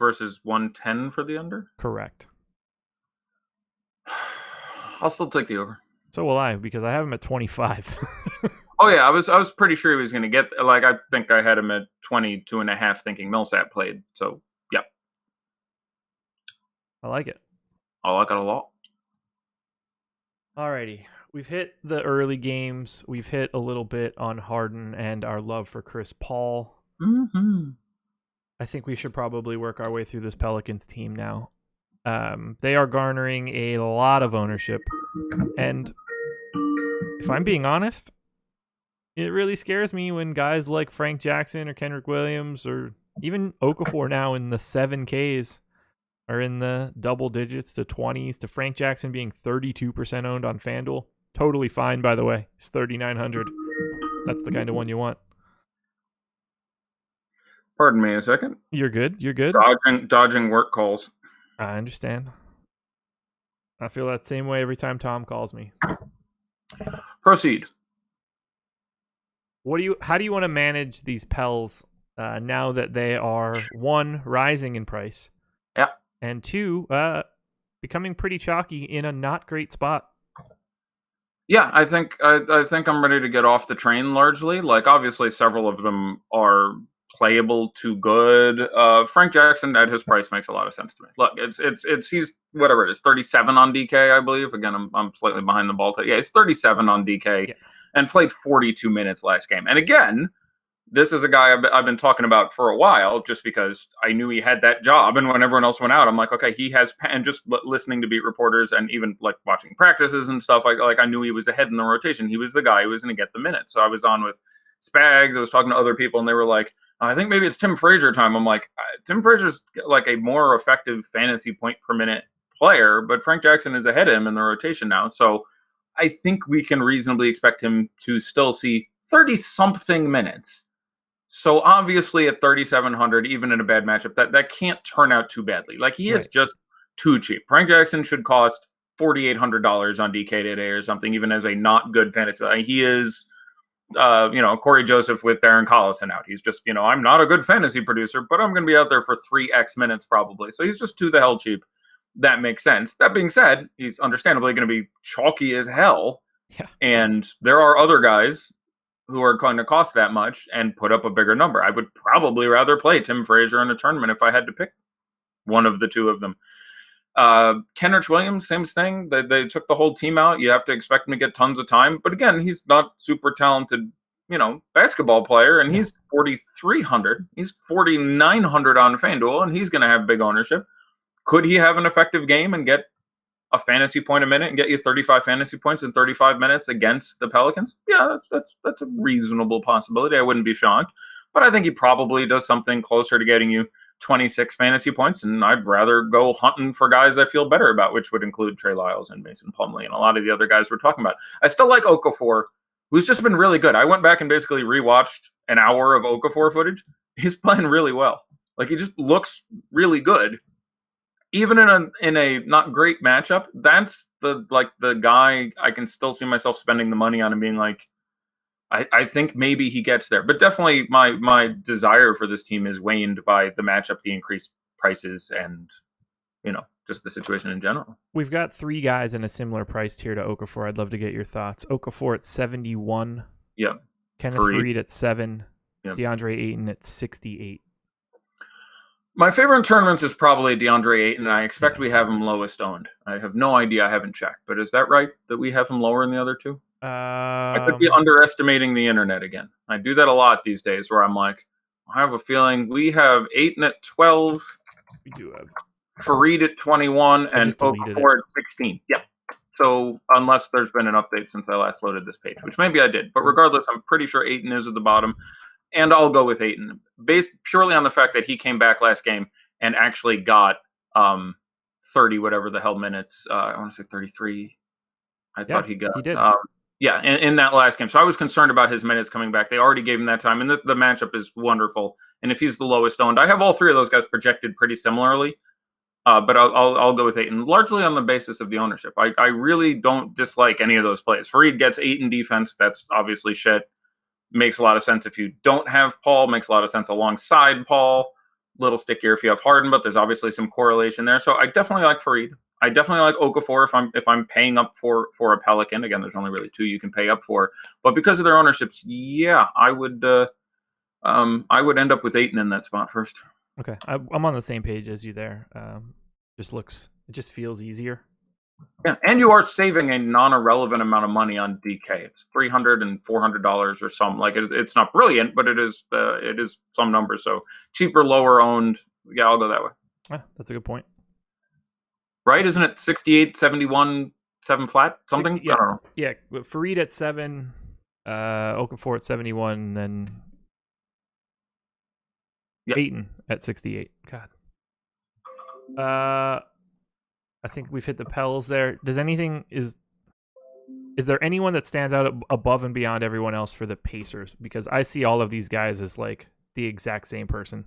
Versus 110 for the under? Correct. I'll still take the over. So will I, because I have him at 25. Oh yeah, I was pretty sure he was going to get, like, I think I had him at 22.5 thinking Millsap played. So, yeah. I like it. I like it a lot. Alrighty. We've hit the early games. We've hit a little bit on Harden and our love for Chris Paul. Mm-hmm. I think we should probably work our way through this Pelicans team now. They are garnering a lot of ownership. And if I'm being honest, it really scares me when guys like Frank Jackson or Kendrick Williams or even Okafor now in the 7Ks are in the double digits to 20s, to Frank Jackson being 32% owned on FanDuel. Totally fine, by the way. It's 3,900. That's the kind of one you want. Pardon me a second. You're good. You're good. Dodging work calls. I understand. I feel that same way every time Tom calls me. Proceed. How do you want to manage these Pels now that they are, one, rising in price, yeah, and two, becoming pretty chalky in a not great spot? Yeah, I think I'm ready to get off the train largely. Like, obviously, several of them are playable to good. Frank Jackson at his price makes a lot of sense to me. Look, it's he's whatever it is, 37 on DK, I believe. Again, I'm slightly behind the ball. Yeah, he's 37 on DK and played 42 minutes last game. And again, this is a guy I've been talking about for a while, just because I knew he had that job. And when everyone else went out, I'm like, okay, he has. And just listening to beat reporters and even like watching practices and stuff, I knew he was ahead in the rotation. He was the guy who was going to get the minutes. So I was on with Spags. I was talking to other people, and they were like, I think maybe it's Tim Frazier time. I'm like, Tim Frazier's like a more effective fantasy point per minute player, but Frank Jackson is ahead of him in the rotation now. So I think we can reasonably expect him to still see 30-something minutes. So obviously at 3,700, even in a bad matchup, that can't turn out too badly. Like, he is just too cheap. Frank Jackson should cost $4,800 on DK today or something, even as a not good fantasy. Like, he is... Corey Joseph with Darren Collison out. He's just, I'm not a good fantasy producer, but I'm going to be out there for 3x minutes probably. So he's just too the hell cheap. That makes sense. That being said, he's understandably going to be chalky as hell. Yeah. And there are other guys who are going to cost that much and put up a bigger number. I would probably rather play Tim Frazier in a tournament if I had to pick one of the two of them. Kendrick Williams, same thing. They took the whole team out. You have to expect him to get tons of time. But again, he's not super talented, basketball player, and he's 4,300. He's 4,900 on FanDuel, and he's going to have big ownership. Could he have an effective game and get a fantasy point a minute and get you 35 fantasy points in 35 minutes against the Pelicans? Yeah, that's a reasonable possibility. I wouldn't be shocked. But I think he probably does something closer to getting you 26 fantasy points, and I'd rather go hunting for guys I feel better about, which would include Trey Lyles and Mason Plumlee and a lot of the other guys we're talking about. I still like Okafor, who's just been really good. I went back and basically rewatched an hour of Okafor footage. He's playing really well. Like, he just looks really good. Even in a not great matchup, that's the guy I can still see myself spending the money on and being like, I think maybe he gets there. But definitely my desire for this team is waned by the matchup, the increased prices, and, just the situation in general. We've got 3 guys in a similar price tier to Okafor. I'd love to get your thoughts. Okafor at 71. Yeah. Kenneth Faried at 7. Yep. DeAndre Ayton at 68. My favorite in tournaments is probably DeAndre Ayton, and I expect we have him lowest owned. I have no idea. I haven't checked. But is that right, that we have him lower than the other two? I could be underestimating the internet again. I do that a lot these days where I'm like, I have a feeling we have Ayton at 12. We do have Faried at 21 and Okafor at 16. Yeah. So unless there's been an update since I last loaded this page, which maybe I did. But regardless, I'm pretty sure Ayton is at the bottom. And I'll go with Ayton, based purely on the fact that he came back last game and actually got 30 whatever the hell minutes. I want to say 33. I thought he got. He did. Yeah, in that last game. So I was concerned about his minutes coming back. They already gave him that time. And the matchup is wonderful. And if he's the lowest owned, I have all 3 of those guys projected pretty similarly. But I'll go with Ayton, largely on the basis of the ownership. I really don't dislike any of those plays. Faried gets 8 in defense. That's obviously shit. Makes a lot of sense if you don't have Paul. Makes a lot of sense alongside Paul. Little stickier if you have Harden, but there's obviously some correlation there. So I definitely like Faried. I definitely like Okafor if I'm paying up for a Pelican. Again, there's only really 2 you can pay up for. But because of their ownerships, yeah, I would end up with Ayton in that spot first. Okay, I'm on the same page as you there. It just feels easier. Yeah, and you are saving a non-irrelevant amount of money on DK. It's $300 and $400 or something. Like it's not brilliant, but it is some numbers. So cheaper, lower owned. Yeah, I'll go that way. Yeah, that's a good point. Right? Isn't it 68, 71, 7 flat? Something? 60, yeah, I don't know. Yeah, Faried at 7, Okafor at 71, then Ayton at 68. God. I think we've hit the Pels there. Is there anyone that stands out above and beyond everyone else for the Pacers? Because I see all of these guys as like the exact same person.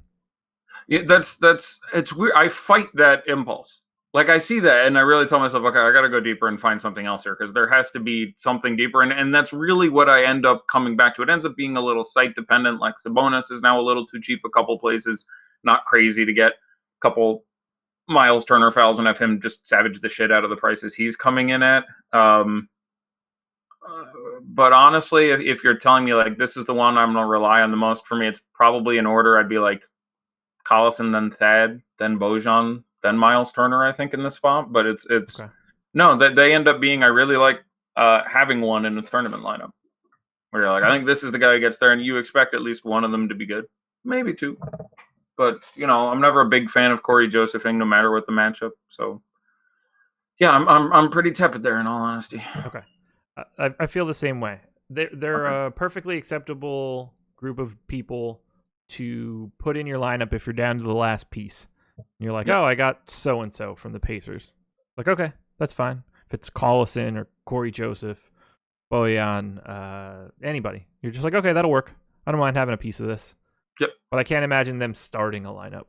Yeah, it's weird. I fight that impulse. Like I see that and I really tell myself, okay, I got to go deeper and find something else here because there has to be something deeper. And that's really what I end up coming back to. It ends up being a little site dependent. Like Sabonis is now a little too cheap a couple places. Not crazy to get a couple Miles Turner fouls and have him just savage the shit out of the prices he's coming in at. But honestly, if you're telling me like this is the one I'm going to rely on the most, for me, it's probably in order. I'd be like Collison, then Thad, then Bojan, then Miles Turner, I think, in this spot. But it's okay. No, that they end up being, I really like having one in a tournament lineup where you're like, I think this is the guy who gets there, and you expect at least one of them to be good, maybe 2. But I'm never a big fan of Corey Josephing, no matter what the matchup. So, yeah, I'm pretty tepid there, in all honesty. Okay, I feel the same way. They're a perfectly acceptable group of people to put in your lineup if you're down to the last piece. And you're like, oh, I got so and so from the Pacers. Like, okay, that's fine. If it's Collison or Corey Joseph, Bojan, anybody, you're just like, okay, that'll work. I don't mind having a piece of this. Yep. But I can't imagine them starting a lineup.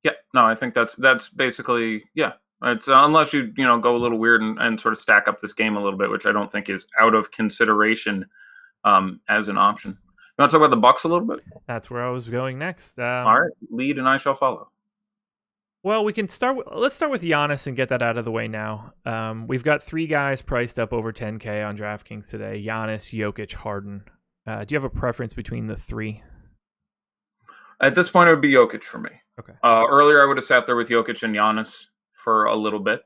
Yeah, no, I think that's basically, yeah. It's unless you go a little weird and sort of stack up this game a little bit, which I don't think is out of consideration as an option. You want to talk about the Bucks a little bit? That's where I was going next. All right, lead and I shall follow. Well, we can start. Let's start with Giannis and get that out of the way now. We've got 3 guys priced up over 10K on DraftKings today: Giannis, Jokic, Harden. Do you have a preference between the 3? At this point, it would be Jokic for me. Okay. Earlier, I would have sat there with Jokic and Giannis for a little bit,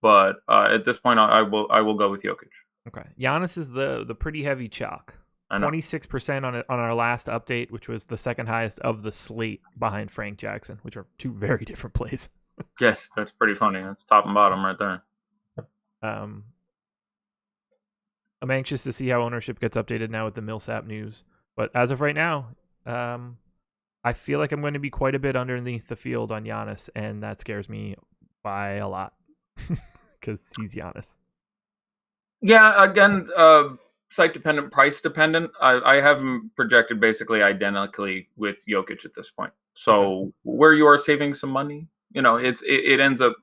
but at this point, I will go with Jokic. Okay. Giannis is the pretty heavy chalk. 26% on our last update, which was the second highest of the slate behind Frank Jackson, which are 2 very different plays. Yes, that's pretty funny. That's top and bottom right there. I'm anxious to see how ownership gets updated now with the Millsap news, but as of right now, I feel like I'm going to be quite a bit underneath the field on Giannis, and that scares me by a lot because he's Giannis. Yeah, again, site dependent, price dependent. I have him projected basically identically with Jokic at this point. So where you are saving some money, it ends up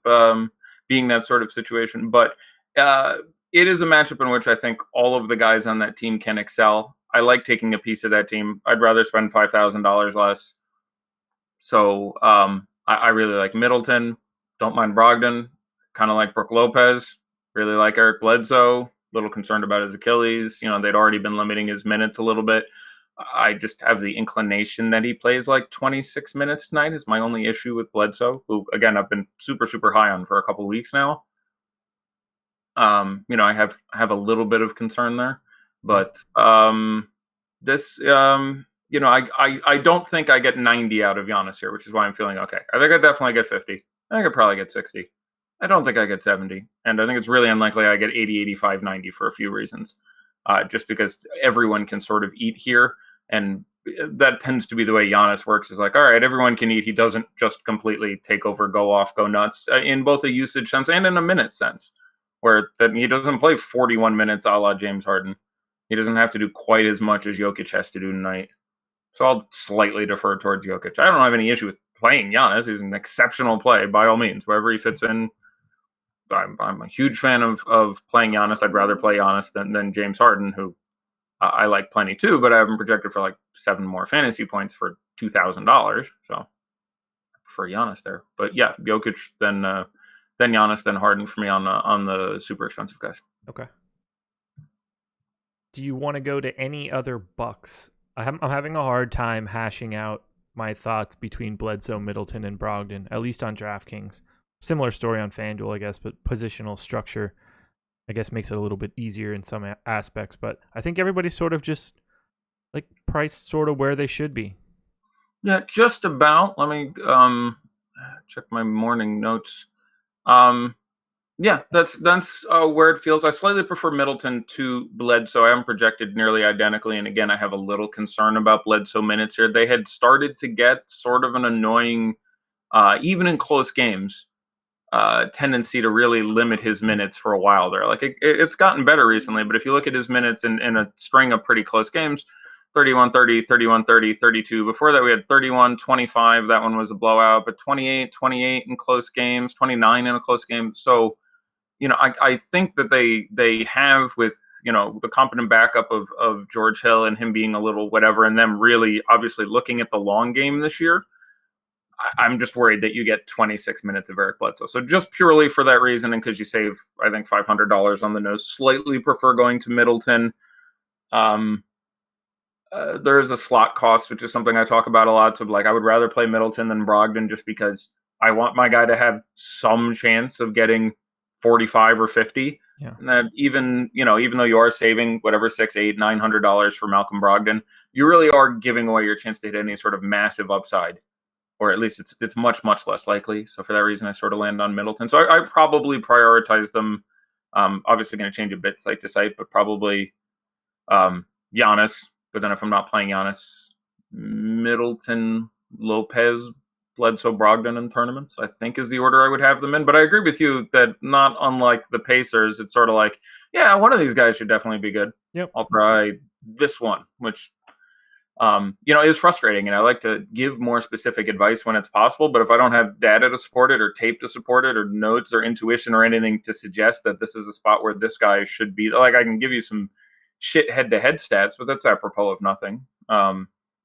being that sort of situation. But it is a matchup in which I think all of the guys on that team can excel. I like taking a piece of that team. I'd rather spend $5,000 less. So I really like Middleton. Don't mind Brogdon. Kind of like Brook Lopez. Really like Eric Bledsoe. A little concerned about his Achilles. They'd already been limiting his minutes a little bit. I just have the inclination that he plays like 26 minutes tonight is my only issue with Bledsoe, who, again, I've been super, super high on for a couple of weeks now. I have a little bit of concern there. But this, I don't think I get 90 out of Giannis here, which is why I'm feeling okay. I think I definitely get 50. I think I probably get 60. I don't think I get 70. And I think it's really unlikely I get 80, 85, 90 for a few reasons. Just because everyone can sort of eat here. And that tends to be the way Giannis works, is like, all right, everyone can eat. He doesn't just completely take over, go off, go nuts, in both a usage sense and in a minute sense, where that he doesn't play 41 minutes a la James Harden. He doesn't have to do quite as much as Jokic has to do tonight. So I'll slightly defer towards Jokic. I don't have any issue with playing Giannis. He's an exceptional play, by all means. Wherever he fits in, I'm a huge fan of playing Giannis. I'd rather play Giannis than James Harden, who I like plenty too, but I have him projected for like 7 more fantasy points for $2,000. So I prefer Giannis there. But yeah, Jokic, then Giannis, then Harden for me on the super expensive guys. Okay. Do you want to go to any other Bucks? I'm having a hard time hashing out my thoughts between Bledsoe, Middleton, and Brogdon, at least on DraftKings. Similar story on FanDuel, I guess, but positional structure, I guess, makes it a little bit easier in some aspects. But I think everybody's sort of just like priced sort of where they should be. Yeah, just about. Let me check my morning notes. Yeah, that's where it feels. I slightly prefer Middleton to Bledsoe. I haven't projected nearly identically, and again, I have a little concern about Bledsoe minutes here. They had started to get sort of an annoying, even in close games, tendency to really limit his minutes for a while there. Like it's gotten better recently, but if you look at his minutes in a string of pretty close games, 31-30, 31-30, 32. Before that, we had 31-25. That one was a blowout, but 28-28 in close games, 29 in a close game. So, I think that they have, with, the competent backup of George Hill and him being a little whatever, and them really obviously looking at the long game this year, I'm just worried that you get 26 minutes of Eric Bledsoe. So just purely for that reason, and because you save, I think, $500 on the nose, slightly prefer going to Middleton. There is a slot cost, which is something I talk about a lot. So, like, I would rather play Middleton than Brogdon just because I want my guy to have some chance of getting 45 or 50. Yeah. And that even though you are saving whatever $600, $800, $900 for Malcolm Brogdon, you really are giving away your chance to hit any sort of massive upside, or at least it's much, much less likely. So for that reason, I sort of land on Middleton. So I probably prioritize them. Obviously going to change a bit site to site, but probably Giannis. But then if I'm not playing Giannis, Middleton, Lopez, Bledsoe, Brogdon in tournaments, I think is the order I would have them in. But I agree with you that not unlike the Pacers, it's sort of like, yeah, one of these guys should definitely be good. Yep. I'll try this one, which, is frustrating. And I like to give more specific advice when it's possible. But if I don't have data to support it or tape to support it or notes or intuition or anything to suggest that this is a spot where this guy should be, like, I can give you some shit head-to-head stats, but that's apropos of nothing.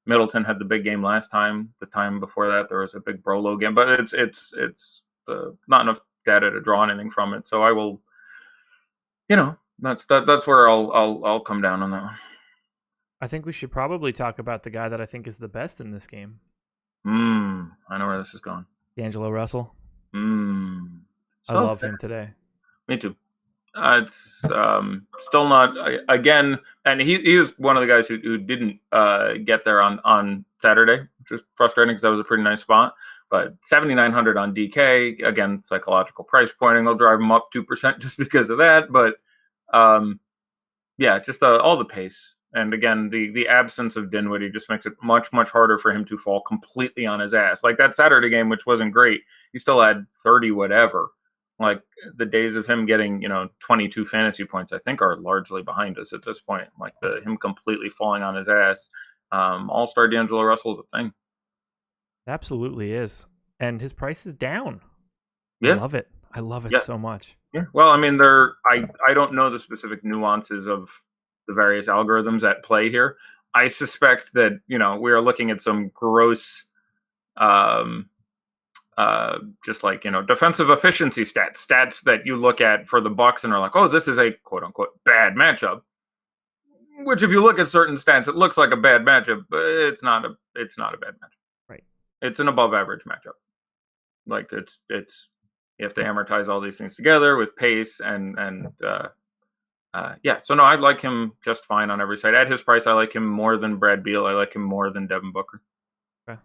Middleton had the big game last time. The time before that, there was a big Brolo game, but it's not enough data to draw anything from it. So I will, that's where I'll come down on that one. I think we should probably talk about the guy that I think is the best in this game. I know where this is going. D'Angelo Russell. So I love him today. Me too. It's still not, again, and he was one of the guys who didn't get there on Saturday, which was frustrating because that was a pretty nice spot. But 7,900 on DK, again, psychological price pointing will drive him up 2% just because of that. But just all the pace. And again, the absence of Dinwiddie just makes it much, much harder for him to fall completely on his ass. Like that Saturday game, which wasn't great, he still had 30 whatever. Like the days of him getting, 22 fantasy points, I think are largely behind us at this point. Like him completely falling on his ass. All-star D'Angelo Russell is a thing. It absolutely is. And his price is down. Yeah. I love it so much. Yeah. Well, I mean, I don't know the specific nuances of the various algorithms at play here. I suspect that, we are looking at some gross just like, defensive efficiency stats that you look at for the Bucks and are like, oh, this is a quote unquote bad matchup. Which, if you look at certain stats, it looks like a bad matchup, but it's not a bad matchup. Right. It's an above average matchup. Like it's you have to amortize all these things together with pace and yeah. So no, I like him just fine on every side. At his price, I like him more than Brad Beal. I like him more than Devin Booker. Okay.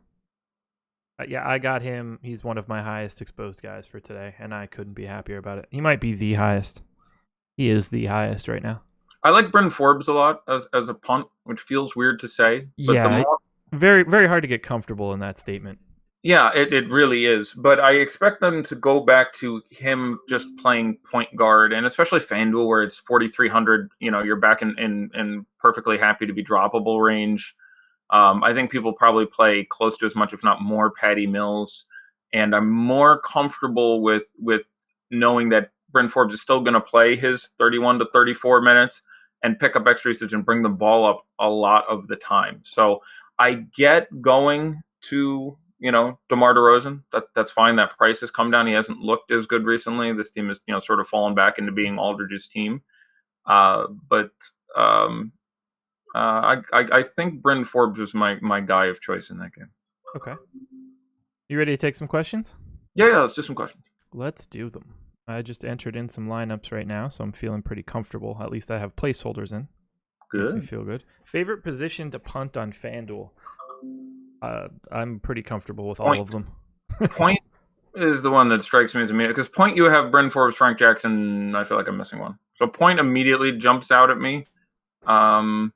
Yeah, I got him. He's one of my highest exposed guys for today, and I couldn't be happier about it. He might be the highest. He is the highest right now. I like Bryn Forbes a lot as a punt, which feels weird to say. But yeah, very, very hard to get comfortable in that statement. Yeah, it really is. But I expect them to go back to him just playing point guard, and especially FanDuel, where it's 4,300. You're back in perfectly happy to be droppable range. I think people probably play close to as much, if not more, Patty Mills, and I'm more comfortable with knowing that Bryn Forbes is still going to play his 31 to 34 minutes and pick up extra usage and bring the ball up a lot of the time. So I get going to, DeMar DeRozan. That's fine. That price has come down. He hasn't looked as good recently. This team has, sort of fallen back into being Aldridge's team. But I think Bryn Forbes was my guy of choice in that game. Okay. You ready to take some questions? Yeah, let's do some questions. Let's do them. I just entered in some lineups right now, so I'm feeling pretty comfortable. At least I have placeholders in. Good. Makes me feel good. Favorite position to punt on FanDuel? I'm pretty comfortable with all of them. Point is the one that strikes me as immediate, because point you have Bryn Forbes, Frank Jackson. I feel like I'm missing one. So point immediately jumps out at me. Because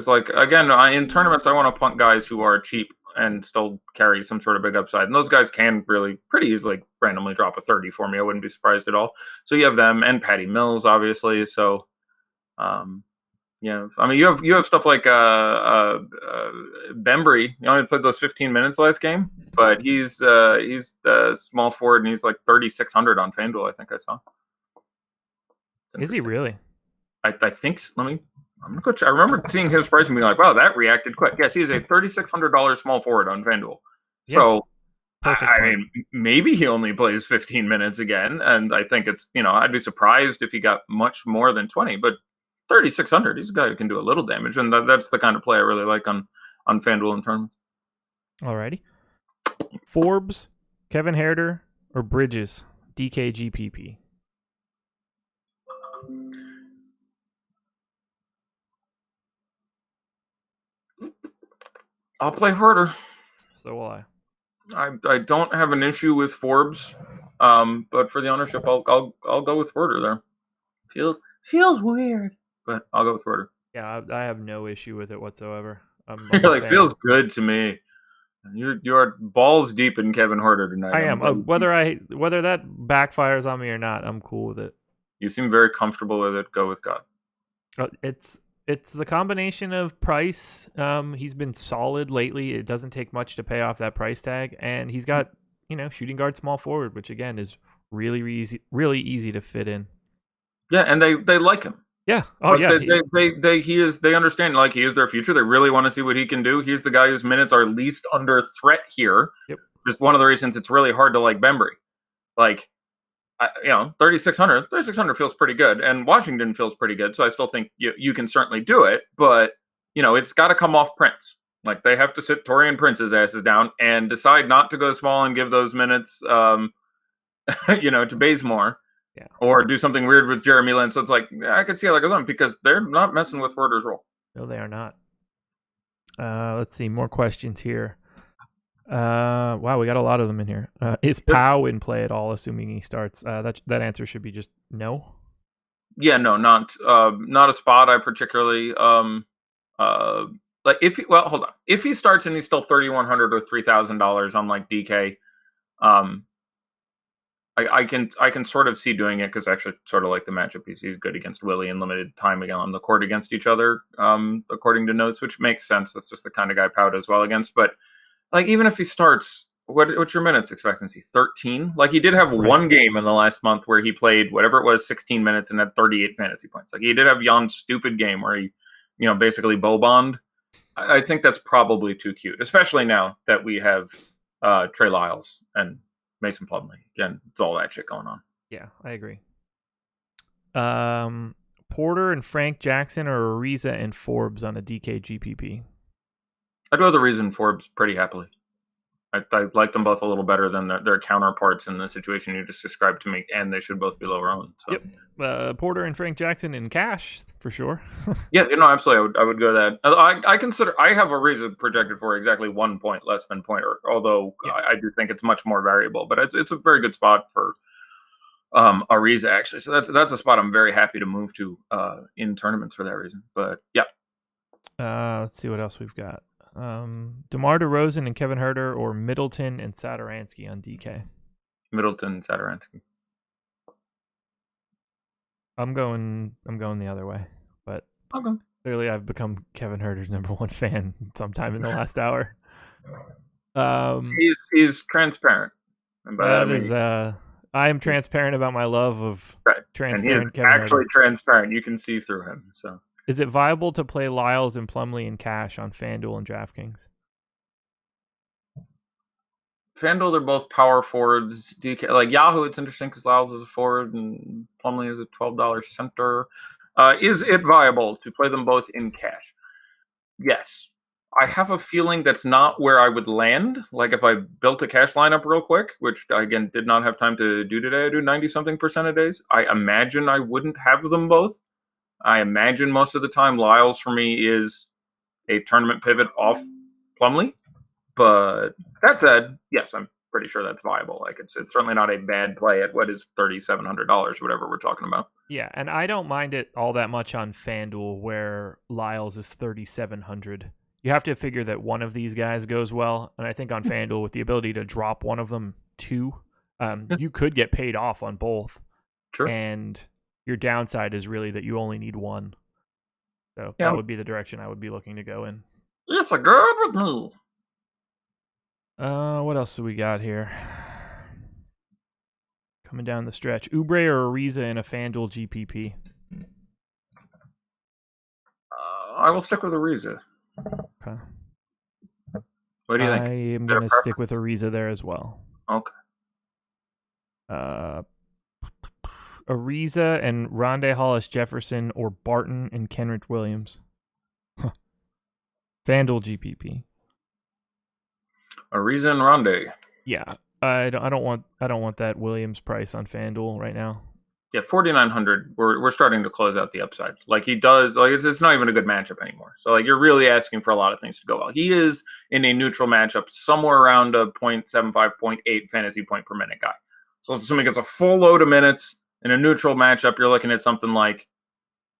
like again, in tournaments I want to punt guys who are cheap and still carry some sort of big upside, and those guys can really pretty easily randomly drop a 30 for me. I wouldn't be surprised at all. So you have them and Patty Mills, obviously. So yeah, I mean, you have stuff like Bembry. He only played those 15 minutes last game, but he's the small forward, and he's like 3,600 on FanDuel. I think I saw. Is he really? I think. I'm gonna go check. I remember seeing his price and being like, "Wow, that reacted quick." Yes, he is a $3,600 small forward on FanDuel. Yeah, so I mean, maybe he only plays 15 minutes again, and I think it's I'd be surprised if he got much more than 20, but 3,600. He's a guy who can do a little damage, and that's the kind of play I really like on FanDuel in tournaments. Alrighty. Forbes, Kevin Herter, or Bridges, DKGPP. I'll play Herter. So will I. I don't have an issue with Forbes, but for the ownership, I'll go with Herter there. Feels weird, but I'll go with Herter. Yeah, I have no issue with it whatsoever. You're like, feels good to me. You're balls deep in Kevin Herter tonight. I am. Whether that backfires on me or not, I'm cool with it. You seem very comfortable with it. Go with God. It's the combination of price. He's been solid lately. It doesn't take much to pay off that price tag, and he's got shooting guard, small forward, which again is really easy to fit in. Yeah, and they like him. Yeah. Oh, yeah. They understand, like, he is their future. They really want to see what he can do. He's the guy whose minutes are least under threat here. Yep. Just one of the reasons it's really hard to like Bembry. Like, 3,600 feels pretty good, and Washington feels pretty good. So I still think you can certainly do it, but it's got to come off Prince. Like, they have to sit Torian Prince's asses down and decide not to go small and give those minutes, to Bazemore. Yeah. Or do something weird with Jeremy Lin. So it's like, I could see how that goes on, because they're not messing with Herter's role. No, they are not. Let's see. More questions here. Wow, we got a lot of them in here. Is Pau in play at all, assuming he starts? That answer should be just no. Yeah, no, not a spot I particularly like. Hold on. If he starts and he's still $3,100 or $3,000 on like DK, I can sort of see doing it, because I actually sort of like the matchup. He's good against Willie and limited time again on the court against each other, according to notes, which makes sense. That's just the kind of guy Pau does well against. But like, even if he starts, what's your minutes expectancy? 13? Like, he did have one game in the last month where he played whatever it was, 16 minutes and had 38 fantasy points. Like, he did have Jan's stupid game where he, basically bow bond. I think that's probably too cute, especially now that we have Trey Lyles and Mason Plumlee. Again, it's all that shit going on. Yeah, I agree. Porter and Frank Jackson or Ariza and Forbes on a DK GPP? I'd go the reason Forbes pretty happily. I like them both a little better than their counterparts in the situation you just described to me, and they should both be lower owned. So. Yep. Porter and Frank Jackson in cash for sure. Yeah, absolutely. I would go that. I consider I have Ariza projected for exactly 1 point less than Pointer, although I do think it's much more variable. But it's a very good spot for Ariza actually. So that's a spot I'm very happy to move to in tournaments for that reason. But yeah. Let's see what else we've got. DeMar DeRozan and Kevin Huerter or Middleton and Satoransky on DK? Middleton, Satoransky. I'm going the other way, but clearly I've become Kevin Huerter's #1 fan sometime in the last hour. He's transparent. And by that I am transparent about my love of transparent. And he's actually transparent. You can see through him. So. Is it viable to play Lyles and Plumlee in cash on FanDuel and DraftKings? FanDuel, they're both power forwards. DK, like Yahoo, it's interesting because Lyles is a forward and Plumlee is a $12 center. Is it viable to play them both in cash? Yes. I have a feeling that's not where I would land. Like if I built a cash lineup real quick, which I, again, did not have time to do today. I do 90-something% of days. I imagine I wouldn't have them both. I imagine most of the time Lyles for me is a tournament pivot off Plumlee. But that said, yes, I'm pretty sure that's viable. Like it's certainly not a bad play at what is $3,700, whatever we're talking about. Yeah, and I don't mind it all that much on FanDuel where Lyles is $3,700. You have to figure that one of these guys goes well, and I think on FanDuel with the ability to drop one of them too, you could get paid off on both. True. And your downside is really that you only need one. So that would be the direction I would be looking to go in. It's a good with me. What else do we got here? Coming down the stretch. Oubre or Ariza in a FanDuel GPP? I will stick with Ariza. Okay. What do you think? I am going to stick with Ariza there as well. Okay. Ariza and Rondé Hollis Jefferson or Barton and Kenrich Williams? FanDuel GPP. Ariza and Rondé. Yeah, I don't want that Williams price on FanDuel right now. Yeah, 4,900. We're starting to close out the upside. Like he does. Like it's not even a good matchup anymore. So like you're really asking for a lot of things to go well. He is in a neutral matchup, somewhere around a 0.75, 0.8 fantasy point per minute guy. So let's assume he gets a full load of minutes in a neutral matchup. You're looking at something like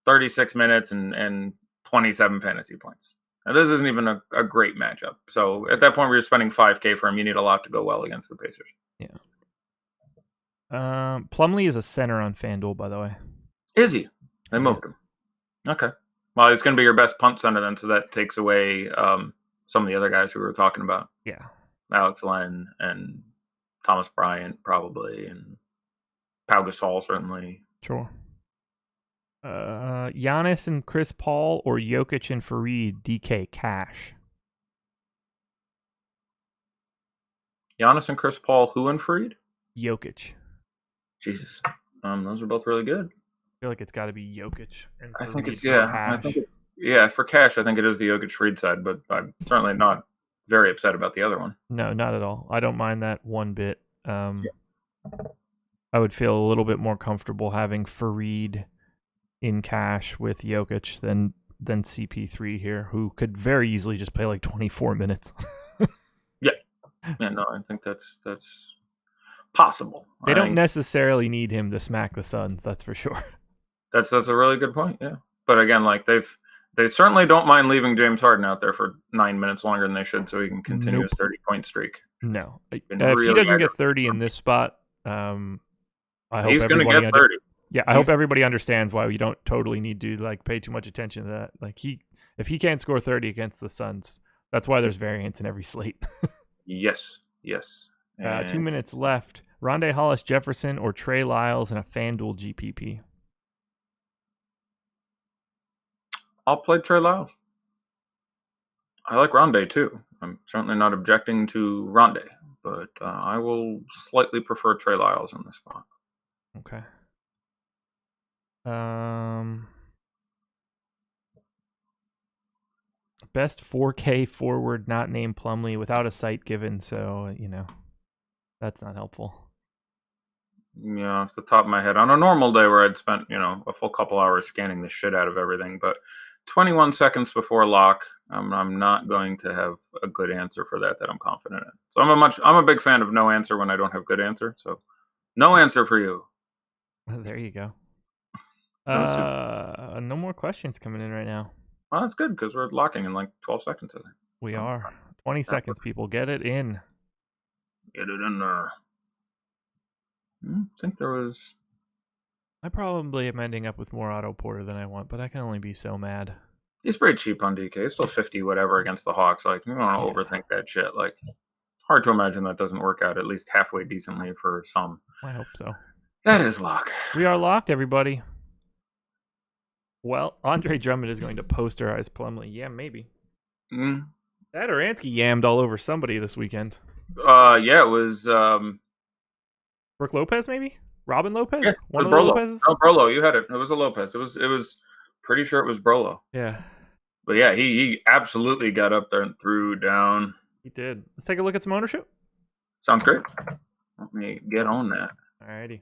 36 minutes and 27 fantasy points. Now, this isn't even a great matchup. So at that point, where you're spending $5K for him, you need a lot to go well against the Pacers. Yeah. Plumlee is a center on FanDuel, by the way. Is he? They moved him. Okay. Well, it's going to be your best punt center then, so that takes away some of the other guys who we were talking about. Yeah. Alex Len and Thomas Bryant probably, and Pau Gasol certainly. Sure. Giannis and Chris Paul or Jokic and Fareed DK cash? Giannis and Chris Paul, who and Fareed? Jokic. Jesus. Those are both really good. I feel like it's got to be Jokic. And I think it's, cash. For cash, I think it is the Jokic Fareed side, but I'm certainly not very upset about the other one. No, not at all. I don't mind that one bit. I would feel a little bit more comfortable having Fareed in cash with Jokic than CP3 here, who could very easily just play like 24 minutes. Yeah, no, I think that's possible. They don't necessarily need him to smack the Suns, that's for sure. That's a really good point, yeah. But again, like they certainly don't mind leaving James Harden out there for 9 minutes longer than they should so he can continue his 30-point streak. No. If he doesn't get 30 in this spot, I hope he's going to get 30. I hope everybody understands why we don't totally need to like pay too much attention to that. Like if he can't score 30 against the Suns, that's why there's variance in every slate. Yes. 2 minutes left. Rondé Hollis Jefferson or Trey Lyles in a FanDuel GPP? I'll play Trey Lyles. I like Rondé too. I'm certainly not objecting to Rondé. but I will slightly prefer Trey Lyles in this spot. Okay. Best 4K forward not named Plumlee without a site given, so that's not helpful. Yeah, off the top of my head, on a normal day where I'd spent a full couple hours scanning the shit out of everything, but 21 seconds before lock, I'm not going to have a good answer for that I'm confident in. So I'm a big fan of no answer when I don't have good answer. So no answer for you. There you go. No more questions coming in right now. Well, that's good because we're locking in like 12 seconds, I think. We are. 20 seconds, people. Get it in. Get it in there. I think there was... I probably am ending up with more Otto Porter than I want, but I can only be so mad. He's pretty cheap on DK. He's still 50 whatever against the Hawks. Like, you don't want to overthink that shit. Like, hard to imagine that doesn't work out at least halfway decently for some. I hope so. That is lock. We are locked, everybody. Well, Andre Drummond is going to posterize Plumlee. Yeah, maybe. That Oransky yammed all over somebody this weekend. Yeah, it was... Brooke Lopez, maybe? Robin Lopez? Yeah, One of Brolo. the Lopez's? No, Brolo, you had it. It was a Lopez. It was pretty sure it was Brolo. Yeah. But yeah, he absolutely got up there and threw down. He did. Let's take a look at some ownership. Sounds great. Let me get on that. Alrighty.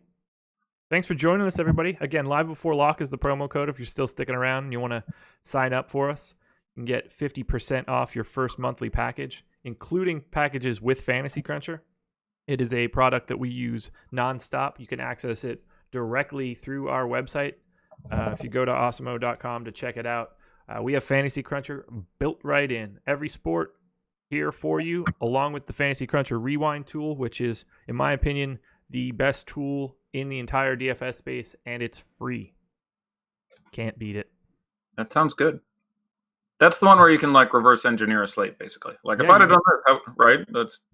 Thanks for joining us, everybody. Again, Live Before Lock is the promo code if you're still sticking around and you want to sign up for us. You can get 50% off your first monthly package, including packages with Fantasy Cruncher. It is a product that we use nonstop. You can access it directly through our website. If you go to awesemo.com to check it out, we have Fantasy Cruncher built right in. Every sport here for you, along with the Fantasy Cruncher Rewind tool, which is, in my opinion, the best tool in the entire DFS space, and it's free. Can't beat it. That sounds good. That's the one where you can like reverse engineer a slate, basically. Like if I'd have done that, right?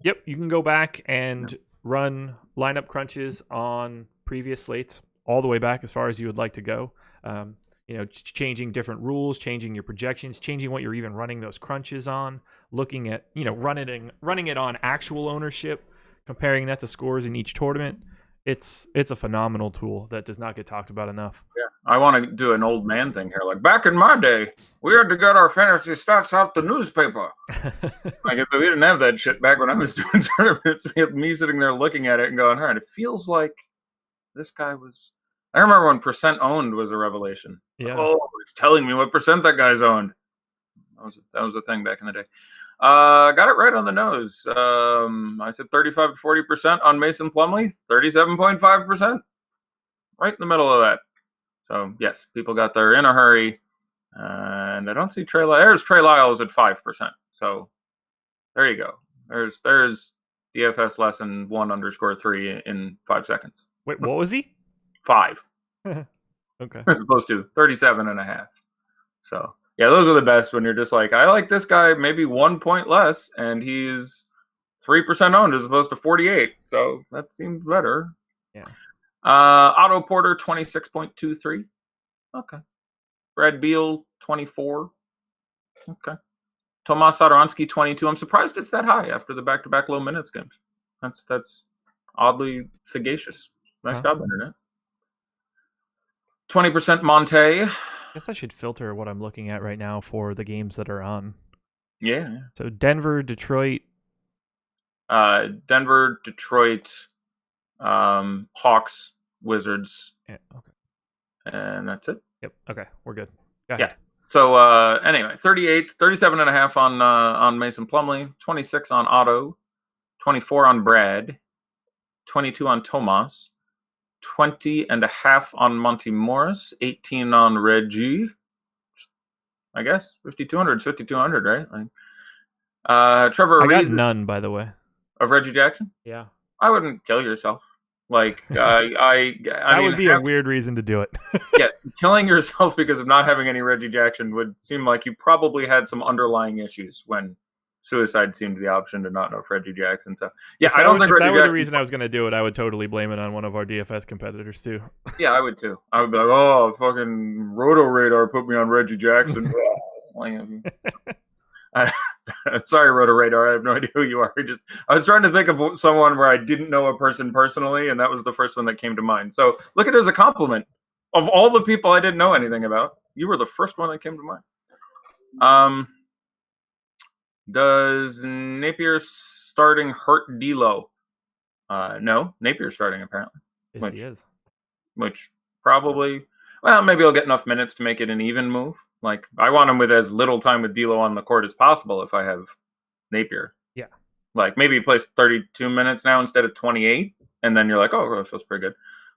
Yep, you can go back and run lineup crunches on previous slates all the way back as far as you would like to go. Changing different rules, changing your projections, changing what you're even running those crunches on, looking at running it on actual ownership, comparing that to scores in each tournament. It's a phenomenal tool that does not get talked about enough. Yeah, I want to do an old man thing here. Like back in my day, we had to get our fantasy stats out the newspaper. Like if we didn't have that shit back when I was doing tournaments, we had me sitting there looking at it and going, all right, it feels like this guy was... I remember when percent owned was a revelation. Yeah. Oh, it's telling me what percent that guy's owned. That was a thing back in the day. Got it right on the nose. I said 35 to 40% on Mason Plumlee, 37.5%. Right in the middle of that. So, yes, people got there in a hurry. And I don't see Trey Lyles. There's Trey Lyles at 5%. So, there you go. There's DFS lesson 1_3 in 5 seconds. Wait, what was he? 5. Okay. As opposed to 37.5. So... yeah, those are the best when you're just like, I like this guy maybe 1 point less, and he's 3% owned as opposed to 48. So that seems better. Yeah. Otto Porter, 26.23. Okay. Brad Beal, 24. Okay. Tomas Satoransky, 22. I'm surprised it's that high after the back-to-back low minutes games. That's oddly sagacious. Nice job, Internet. 20% Monte. I guess I should filter what I'm looking at right now for the games that are on. Yeah. So Denver, Detroit. Denver, Detroit, Hawks, Wizards. Yeah, okay. And that's it. Yep. Okay. We're good. Go ahead. Yeah. So anyway, 37.5 on Mason Plumlee, 26 on Otto, 24 on Brad, 22 on Tomas, 20.5 on Monty Morris, 18 on Reggie. I guess 5,200 is 5,200, right? Like, Trevor I Ariza, got none, by the way. Of Reggie Jackson. Yeah. I wouldn't kill yourself. Like I that mean, would be a weird reason to do it. Yeah, killing yourself because of not having any Reggie Jackson would seem like you probably had some underlying issues when suicide seemed the option to not know Reggie Jackson. So yeah, I don't think if Reggie that were Jackson, the reason I was going to do it, I would totally blame it on one of our DFS competitors too. Yeah, I would too. I would be like, oh, fucking Roto Radar put me on Reggie Jackson. Sorry, Roto Radar. I have no idea who you are. I was trying to think of someone where I didn't know a person personally, and that was the first one that came to mind. So look at it as a compliment. Of all the people I didn't know anything about, you were the first one that came to mind. Does Napier starting hurt D'Lo? No, Napier's starting apparently. Yes, he is. Which probably, well, maybe he'll get enough minutes to make it an even move. Like, I want him with as little time with D'Lo on the court as possible if I have Napier. Yeah. Like, maybe he plays 32 minutes now instead of 28, and then you're like, oh, that feels pretty good.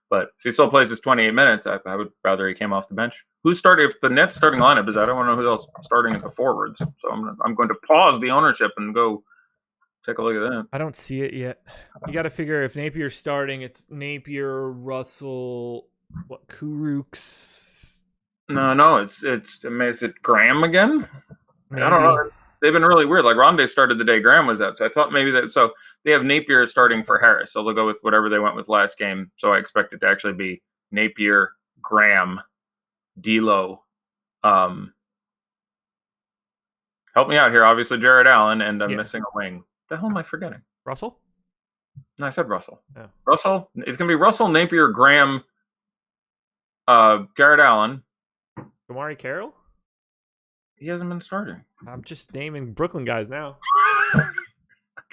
But if he still plays his 28 minutes, I would rather he came off the bench. Who's starting? If the Nets starting lineup is, I don't want to know who else starting at the forwards. So I'm going to pause the ownership and go take a look at that. I don't see it yet. You got to figure if Napier's starting, it's Napier, Russell, Kurucs. No, is it Graham again? Maybe. I don't know. They've been really weird. Like, Rondé started the day Graham was out, so I thought maybe that. So they have Napier starting for Harris, so they'll go with whatever they went with last game. So I expect it to actually be Napier, Graham, D'Lo. Help me out here. Obviously, Jared Allen, and I'm missing a wing. The hell am I forgetting? Russell? No, I said Russell. Yeah. Russell. It's gonna be Russell, Napier, Graham, Jared Allen. Damari Carroll? He hasn't been starting. I'm just naming Brooklyn guys now.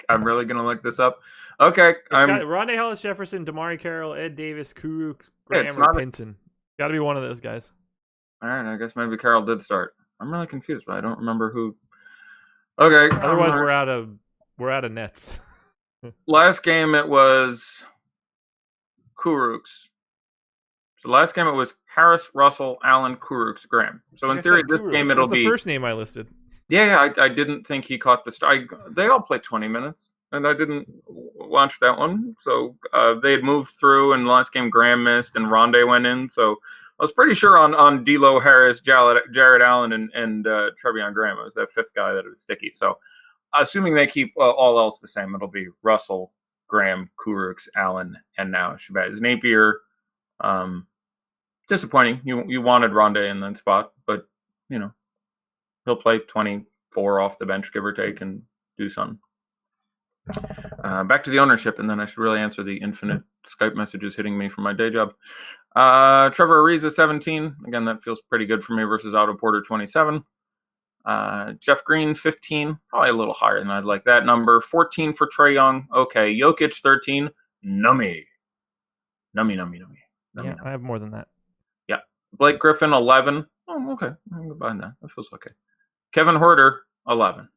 I'm really going to look this up. Okay. Rondé Hollis Jefferson, Damari Carroll, Ed Davis, Kurucs, Graham, or Pinson. Got to be one of those guys. All right. I guess maybe Carroll did start. I'm really confused, but I don't remember who. Okay. Otherwise, we're out of Nets. Last game, it was Kurucs. So last game, it was Harris, Russell, Allen, Kurucs, Graham. So in theory, this game it'll be the first name I listed. Yeah. I didn't think he caught the start. They all played 20 minutes, and I didn't watch that one. So they had moved through, and the last game Graham missed, and Rondé went in. So I was pretty sure on D'Lo, Harris, Jared Allen, and Trevion Graham. It was that fifth guy that was sticky. So assuming they keep all else the same, it'll be Russell, Graham, Kurucs, Allen, and now Shabazz Napier. Disappointing. You wanted Rondé in that spot, but he'll play 24 off the bench, give or take, and do something. Back to the ownership, and then I should really answer the infinite Skype messages hitting me from my day job. Trevor Ariza, 17. Again, that feels pretty good for me versus Otto Porter, 27. Jeff Green, 15. Probably a little higher than I'd like that number. 14 for Trae Young. Okay. Jokic, 13. Nummy. Yeah, I have more than that. Yeah. Blake Griffin, 11. Oh, okay. I'm good behind that. That feels okay. Kevin Huerter, 11.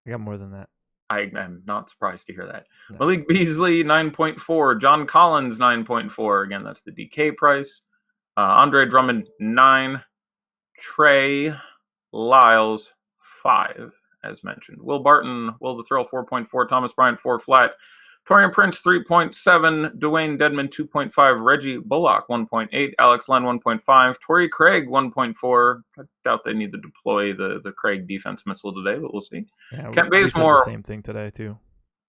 I got more than that. I am not surprised to hear that. No. Malik Beasley, 9.4. John Collins, 9.4. Again, that's the DK price. Andre Drummond, 9. Trey Lyles, 5, as mentioned. Will Barton, Will the Thrill, 4.4. Thomas Bryant, 4 flat. Torian Prince, 3.7. Dwayne Dedman, 2.5. Reggie Bullock, 1.8. Alex Len, 1.5. Torrey Craig, 1.4. I doubt they need to deploy the Craig defense missile today, but we'll see. Yeah, Kent we said Bazemore, the same thing today, too.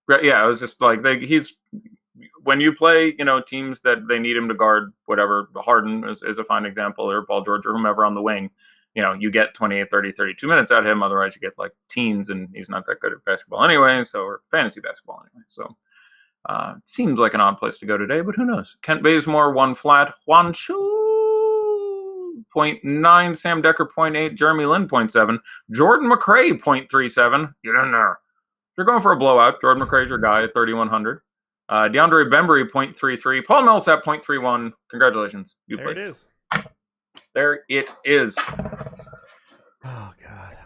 Yeah, it was just like, when you play, teams that they need him to guard, whatever, Harden is a fine example, or Paul George, or whomever on the wing, you get 28, 30, 32 minutes out of him. Otherwise, you get like teens, and he's not that good at basketball anyway, or fantasy basketball anyway. So, seems like an odd place to go today, but who knows? Kent Bazemore, 1 flat. Juan Chu, 0.9. Sam Decker, 0.8. Jeremy Lin, 0.7. Jordan McRae, 0.37. Get in there. If you're going for a blowout, Jordan McRae's your guy at 3,100. DeAndre Bembry, 0.33. Paul Millsap, 0.31. Congratulations. You played. There it is. There it is. Oh, God.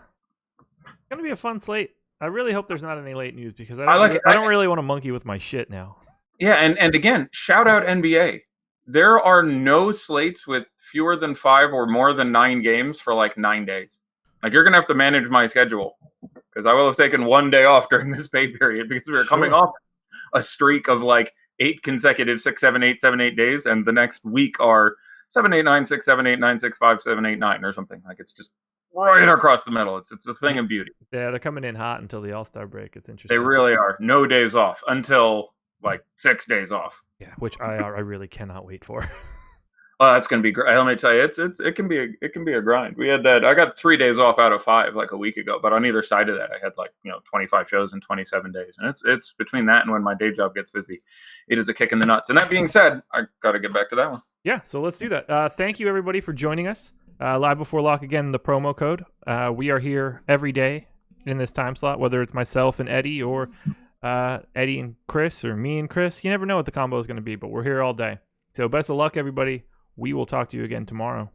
It's going to be a fun slate. I really hope there's not any late news because I don't really want to monkey with my shit now. Yeah, and again, shout out NBA. There are no slates with fewer than 5 or more than 9 games for like 9 days. Like, you're going to have to manage my schedule because I will have taken 1 day off during this pay period because we were coming off a streak of like 8 consecutive 6, 7, 8, 7, 8 days, and the next week are 7, 8, 9, 6, 7, 8, 9, 6, 5, 7, 8, 9 or something. Like, it's just right across the middle. It's a thing of beauty. Yeah, they're coming in hot until the All-Star break. It's interesting. They really are. No days off until like 6 days off. Yeah, which I really cannot wait for. Oh, that's gonna be great. Let me tell you, it can be a grind. We had that. I got 3 days off out of 5 like a week ago, but on either side of that, I had 25 shows in 27 days, and it's between that and when my day job gets busy, it is a kick in the nuts. And that being said, I got to get back to that one. Yeah, so let's do that. Thank you everybody for joining us. Live Before Lock, again, the promo code. We are here every day in this time slot, whether it's myself and Eddie or Eddie and Chris or me and Chris. You never know what the combo is going to be, but we're here all day. So best of luck, everybody. We will talk to you again tomorrow.